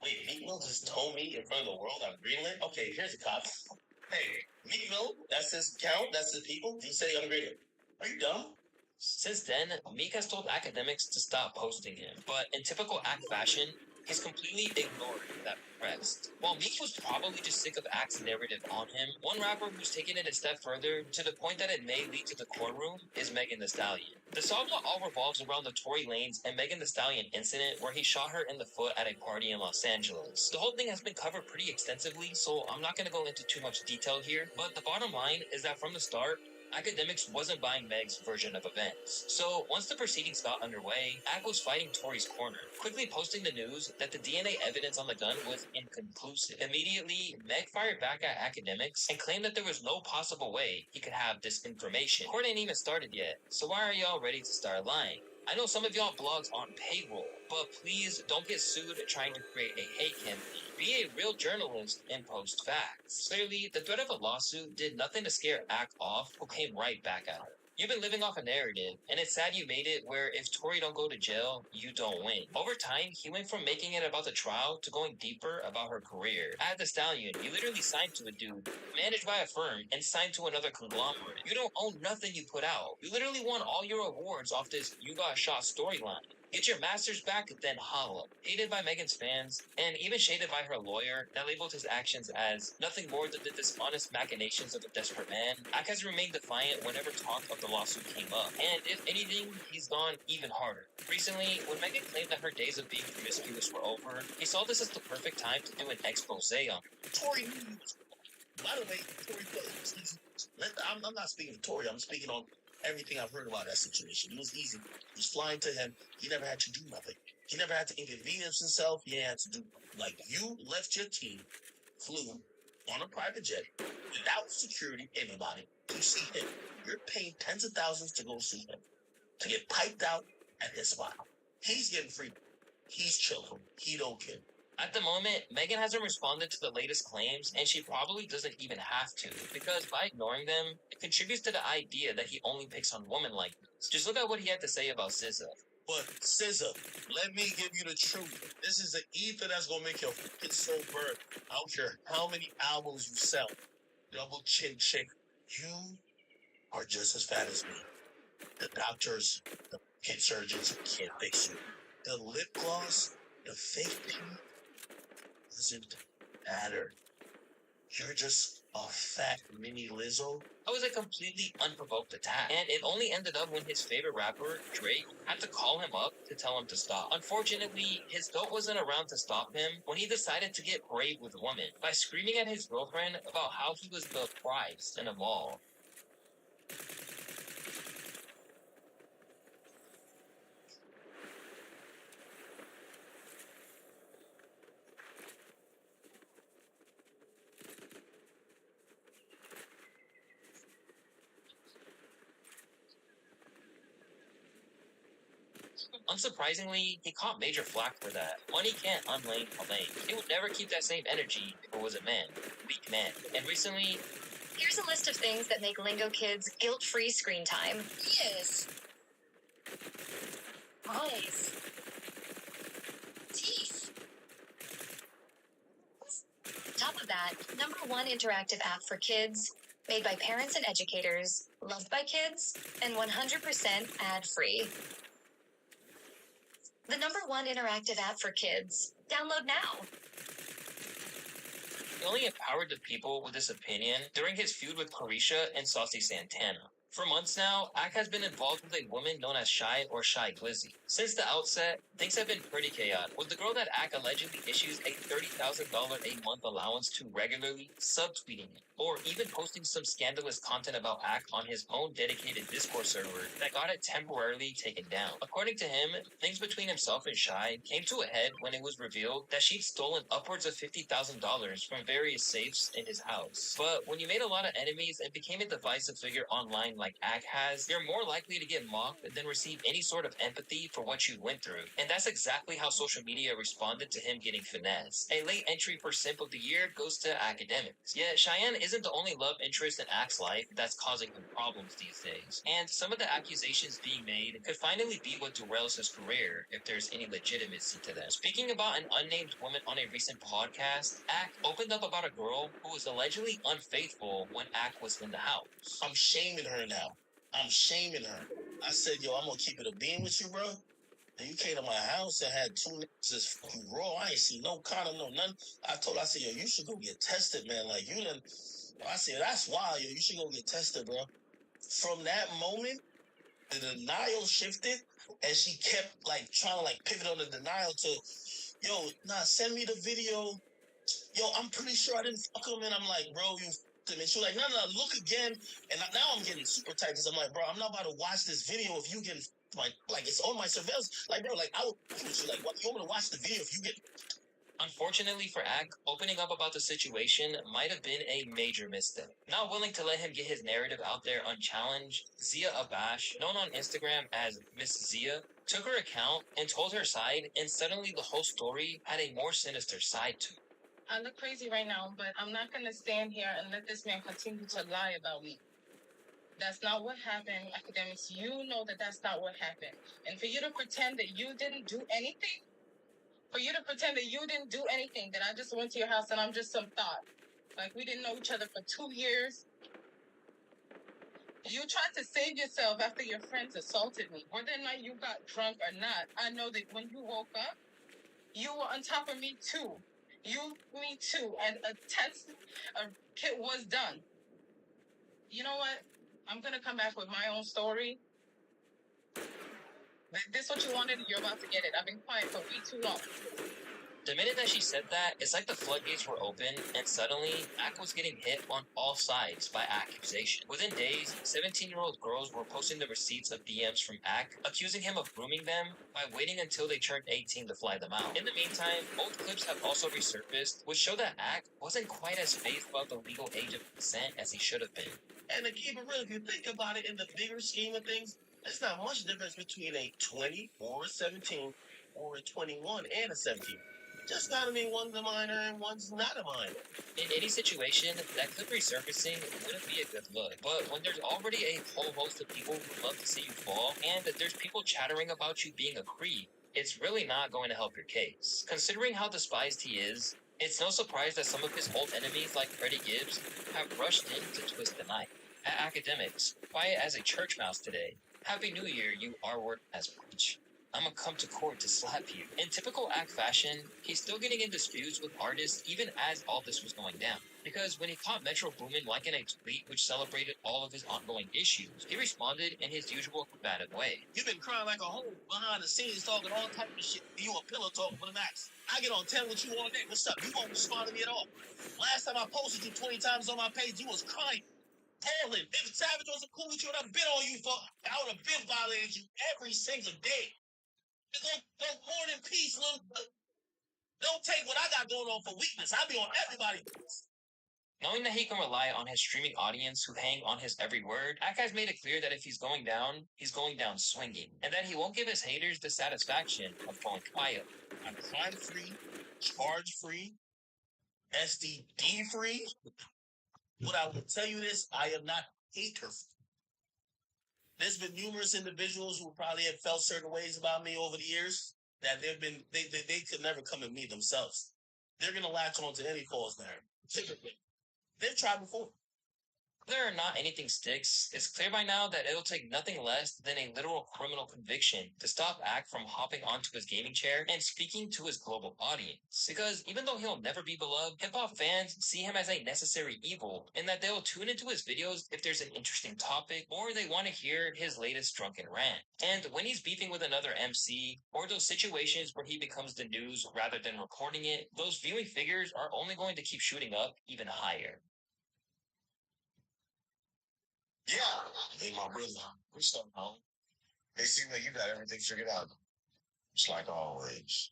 Wait, Meek Mill just told me in front of the world I'm greenlit? Okay, here's the cops. Hey, Meek Mill, that's his account, that's his people. He said I'm greenlit. Are you dumb? Since then, Meek has told Academics to stop posting him. But in typical Ak fashion, He's completely ignored that request. While Meek was probably just sick of Act's narrative on him, one rapper who's taken it a step further to the point that it may lead to the courtroom is Megan Thee Stallion. The saga all revolves around the Tory Lanez and Megan Thee Stallion incident where he shot her in the foot at a party in Los Angeles. The whole thing has been covered pretty extensively, so I'm not going to go into too much detail here, but the bottom line is that from the start, Academics wasn't buying Meg's version of events. So once the proceedings got underway, Ack was fighting Tory's corner, quickly posting the news that the DNA evidence on the gun was inconclusive. Immediately, Meg fired back at Academics and claimed that there was no possible way he could have this information. Court ain't even started yet, so why are y'all ready to start lying? I know some of y'all blogs on payroll, but please don't get sued trying to create a hate campaign. Be a real journalist and post facts. Clearly, the threat of a lawsuit did nothing to scare Ack off, who came right back at her. You've been living off a narrative, and it's sad you made it where if Tory don't go to jail, you don't win. Over time, he went from making it about the trial to going deeper about her career. At the Stallion, you literally signed to a dude, managed by a firm, and signed to another conglomerate. You don't own nothing you put out. You literally won all your awards off this You Got Shot storyline. Get your masters back, then holla. Hated by Megan's fans, and even shaded by her lawyer that labeled his actions as nothing more than the dishonest machinations of a desperate man, Ack has remained defiant whenever talk of the lawsuit came up, and if anything, he's gone even harder. Recently, when Megan claimed that her days of being promiscuous were over, he saw this as the perfect time to do an expose on her. Tory knew he was wrong. By the way, Tory was easy. I'm not speaking to Tory. I'm speaking on everything I've heard about that situation. It was easy. He was flying to him. He never had to do nothing. He never had to inconvenience himself. He had to do, like, you left your team, flew on a private jet without security, anybody, to see him. You're paying tens of thousands to go see him, to get piped out at his spot. He's getting free. He's chilling. He don't care. At the moment, Megan hasn't responded to the latest claims, and she probably doesn't even have to, because by ignoring them, it contributes to the idea that he only picks on women like this. Just look at what he had to say about SZA. But SZA, let me give you the truth. This is an ether that's gonna make your fucking soul burn. I don't care how many albums you sell. Double chin chick, you are just as fat as me. The doctors, the kid surgeons can't fix you. The lip gloss, the fake pee, doesn't matter. You're just a fat mini Lizzo. That was a completely unprovoked attack, and it only ended up when his favorite rapper, Drake, had to call him up to tell him to stop. Unfortunately, his goat wasn't around to stop him when he decided to get brave with women by screaming at his girlfriend about how he was the prize in a mall. Unsurprisingly, he caught major flack for that. Money can't unlame a lane. He would never keep that same energy if it was a man. Weak man. And recently, Here's a list of things that make Lingo Kids guilt-free screen time. Yes. Eyes. Teeth. Top of that, number one interactive app for kids, made by parents and educators, loved by kids, and 100% ad-free. The number one interactive app for kids. Download now. he only empowered the people with this opinion during his feud with Carisha and Saucy Santana. For months now, Ack has been involved with a woman known as Shy or Shy Glizzy. Since the outset, things have been pretty chaotic, with the girl that Ack allegedly issues a $30,000 a month allowance to regularly subtweeting him, or even posting some scandalous content about Ack on his own dedicated Discord server that got it temporarily taken down. According to him, things between himself and Shy came to a head when it was revealed that she'd stolen upwards of $50,000 from various safes in his house. But when you made a lot of enemies and became a divisive figure online like Ack has, you're more likely to get mocked than receive any sort of empathy for what you went through. And that's exactly how social media responded to him getting finessed. A late entry for Simp of the Year goes to Academics. Yet Cheyenne isn't the only love interest in Ack's life that's causing him problems these days. And some of the accusations being made could finally be what derails his career if there's any legitimacy to them. Speaking about an unnamed woman on a recent podcast, Ack opened up about a girl who was allegedly unfaithful when Ack was in the house. I'm shaming her now. I'm shaming her. I said, yo, I'm gonna keep it a beam with you, bro. And you came to my house and had two niggas just fucking raw. I ain't see no condom, no nothing. I said, yo, you should go get tested, man. Like, you done. I said, that's wild, yo. You should go get tested, bro. From that moment, the denial shifted, and she kept, like, trying to, like, pivot on the denial to, yo, nah, send me the video. Yo, I'm pretty sure I didn't fuck him. And I'm like, bro, you fucked him. And she was like, no, look again. And now I'm getting super tight because I'm like, bro, I'm not about to watch this video if you get like it's on my surveillance. Like, bro, like, I would with you. Like, what, you want me to watch the video if you get. Unfortunately for Ak, opening up about the situation might have been a major misstep. Not willing to let him get his narrative out there unchallenged, Zia Abash, known on Instagram as Miss Zia, took her account and told her side, and suddenly the whole story had a more sinister side to it. I look crazy right now, but I'm not going to stand here and let this man continue to lie about me. That's not what happened, academics. You know that that's not what happened. And for you to pretend that you didn't do anything, that I just went to your house and I'm just some thought. Like, we didn't know each other for 2 years. You tried to save yourself after your friends assaulted me. Whether or not you got drunk or not, I know that when you woke up, you were on top of me too. Me too. And a kit was done. You know what? I'm going to come back with my own story. This is what you wanted, you're about to get it. I've been quiet for way too long. The minute that she said that, it's like the floodgates were open, and suddenly, Ak was getting hit on all sides by accusation. Within days, 17-year-old girls were posting the receipts of DMs from Ak, accusing him of grooming them by waiting until they turned 18 to fly them out. In the meantime, old clips have also resurfaced, which show that Ak wasn't quite as phased about the legal age of consent as he should have been. And to keep it real, if you think about it in the bigger scheme of things, there's not much difference between a 20 or a 17 or a 21 and a 17. Just gotta mean one's a minor and one's not a minor. In any situation, that clip resurfacing wouldn't be a good look. But when there's already a whole host of people who love to see you fall, and that there's people chattering about you being a creep, it's really not going to help your case. Considering how despised he is, it's no surprise that some of his old enemies like Freddie Gibbs have rushed in to twist the knife. At academics, quiet as a church mouse today. Happy New Year, you R-word as preach. I'ma come to court to slap you. In typical Ak fashion, he's still getting in disputes with artists even as all this was going down. Because when he caught Metro Boomin liking a tweet which celebrated all of his ongoing issues, he responded in his usual combative way. You've been crying like a hoe behind the scenes talking all type of shit. You a pillow talking for the max. I get on 10 with you all day. What's up? You won't respond to me at all. Last time I posted you 20 times on my page, you was crying. Bawling. If Savage wasn't cool with you, I'd have been on you for. I would have been violated you every single day. Don't more than peace, little. Don't take what I got going on for weakness. I be on everybody. Knowing that he can rely on his streaming audience who hang on his every word, Ak has made it clear that if he's going down swinging, and that he won't give his haters the satisfaction of going quiet. I'm crime-free, charge-free, STD-free. But I will tell you this, I am not hater. There's been numerous individuals who probably have felt certain ways about me over the years that they could never come at me themselves. They're gonna latch on to any false narrative. They've tried before. Whether or not anything sticks, it's clear by now that it'll take nothing less than a literal criminal conviction to stop Ak from hopping onto his gaming chair and speaking to his global audience. Because even though he'll never be beloved, hip-hop fans see him as a necessary evil, and that they'll tune into his videos if there's an interesting topic, or they want to hear his latest drunken rant. And when he's beefing with another MC, or those situations where he becomes the news rather than reporting it, those viewing figures are only going to keep shooting up even higher. Yeah. Hey, my brother. What's up, home? They seem like you got everything figured out. Just like always.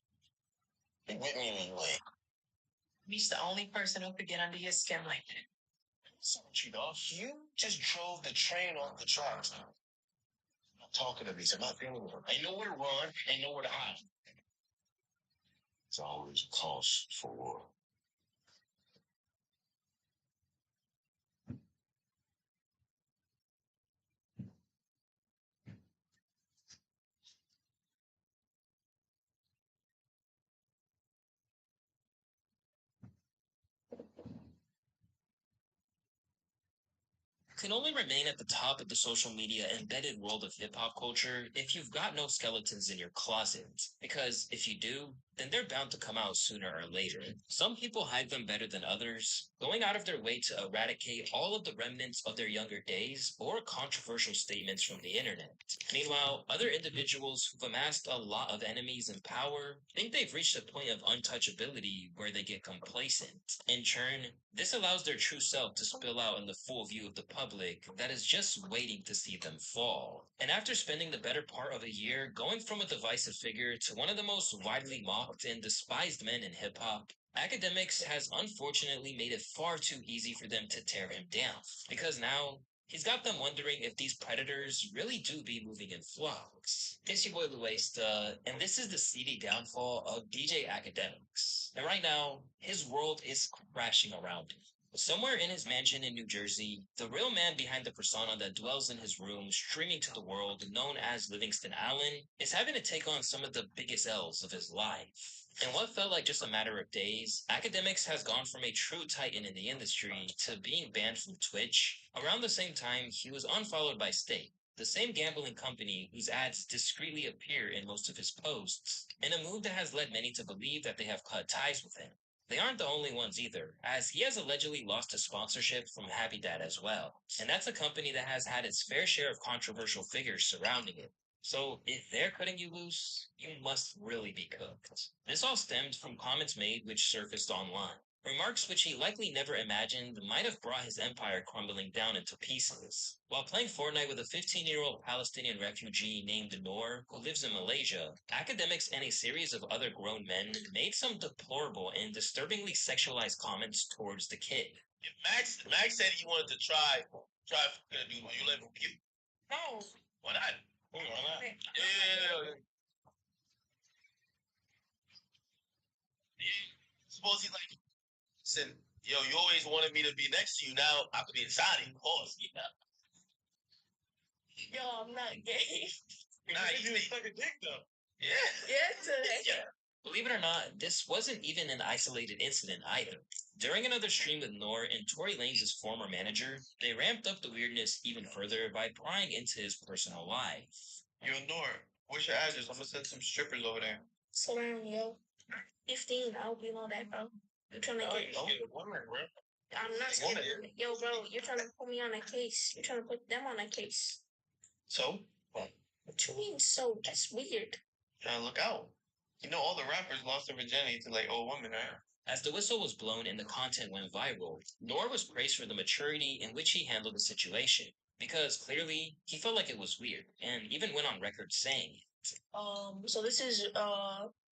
You with me anyway. He's the only person who could get under your skin like that. Sorry, Cheetos. You just drove the train off the tracks. Not talking to me. So I'm not feeling it. Ain't nowhere to run. Ain't nowhere to hide. It's always a cost for war. can only remain at the top of the social media embedded world of hip-hop culture if you've got no skeletons in your closet. Because if you do, then they're bound to come out sooner or later. Some people hide them better than others, going out of their way to eradicate all of the remnants of their younger days or controversial statements from the internet. Meanwhile, other individuals who've amassed a lot of enemies and power think they've reached a point of untouchability where they get complacent. In turn, this allows their true self to spill out in the full view of the public that is just waiting to see them fall. And after spending the better part of a year going from a divisive figure to one of the most widely mocked and despised men in hip-hop, Academics has unfortunately made it far too easy for them to tear him down, because now he's got them wondering if these predators really do be moving in flocks. It's your boy Luesta, and this is the seedy downfall of DJ Academics. And right now, his world is crashing around him. Somewhere in his mansion in New Jersey, the real man behind the persona that dwells in his room streaming to the world, known as Livingston Allen, is having to take on some of the biggest L's of his life. In what felt like just a matter of days, Academics has gone from a true titan in the industry to being banned from Twitch. Around the same time, he was unfollowed by Stake, the same gambling company whose ads discreetly appear in most of his posts, in a move that has led many to believe that they have cut ties with him. They aren't the only ones either, as he has allegedly lost his sponsorship from Happy Dad as well, and that's a company that has had its fair share of controversial figures surrounding it. So, if they're cutting you loose, you must really be cooked. This all stemmed from comments made which surfaced online. Remarks which he likely never imagined might have brought his empire crumbling down into pieces. While playing Fortnite with a 15-year-old Palestinian refugee named Noor, who lives in Malaysia, Academics and a series of other grown men made some deplorable and disturbingly sexualized comments towards the kid. Max said he wanted to try do you live with you? No. Why not? Why not? Yeah. Suppose he's like, listen, yo, you always wanted me to be next to you. Now I could be inside of you, of course. Yeah. Yo, I'm not gay. Nah, you suck a dick though. Yeah. Yeah. Believe it or not, this wasn't even an isolated incident either. During another stream with Noor and Tory Lanez' former manager, they ramped up the weirdness even further by prying into his personal life. Yo, Noor, what's your address? I'm gonna send some strippers over there. So yo, 15, I hope you know that, bro. You're trying to get woman, bro. I'm not scared. Yo, bro, you're trying to put me on a case. You're trying to put them on a case. So? What you mean, so? That's weird. Trying to look out. You know all the rappers lost their virginity to like old women, right? As the whistle was blown and the content went viral, Noor was praised for the maturity in which he handled the situation, because clearly he felt like it was weird, and even went on record saying it. So this is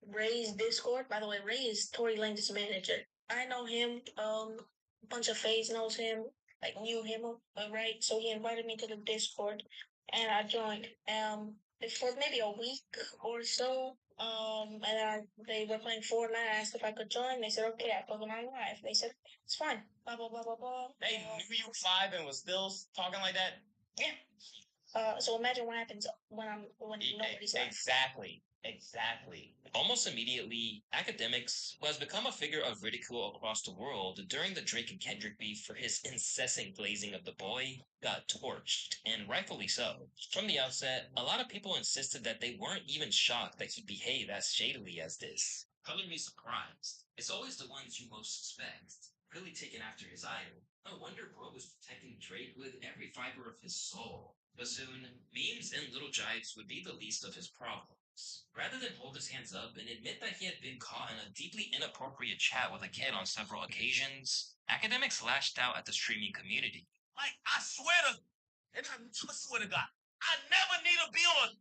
Ray's Discord. By the way, Ray is Tory Lanez's manager. I know him. A bunch of Fays knows him. Like knew him, right? So he invited me to the Discord, and I joined. For maybe a week or so. And they were playing Fortnite. I asked if I could join. They said, okay, I put them on live. They said, it's fine. Blah, blah, blah, blah, blah. They knew you live and was still talking like that? Yeah. So imagine what happens when nobody's live. Exactly. Almost immediately, Academics, who has become a figure of ridicule across the world during the Drake and Kendrick beef for his incessant glazing of the boy, got torched, and rightfully so. From the outset, a lot of people insisted that they weren't even shocked that he'd behave as shadily as this. Color me surprised. It's always the ones you most suspect. Really taken after his idol. No wonder bro was protecting Drake with every fiber of his soul. But soon, memes and little jibes would be the least of his problems. Rather than hold his hands up and admit that he had been caught in a deeply inappropriate chat with a kid on several occasions, Academics lashed out at the streaming community. Like, I swear to God, I never need to be on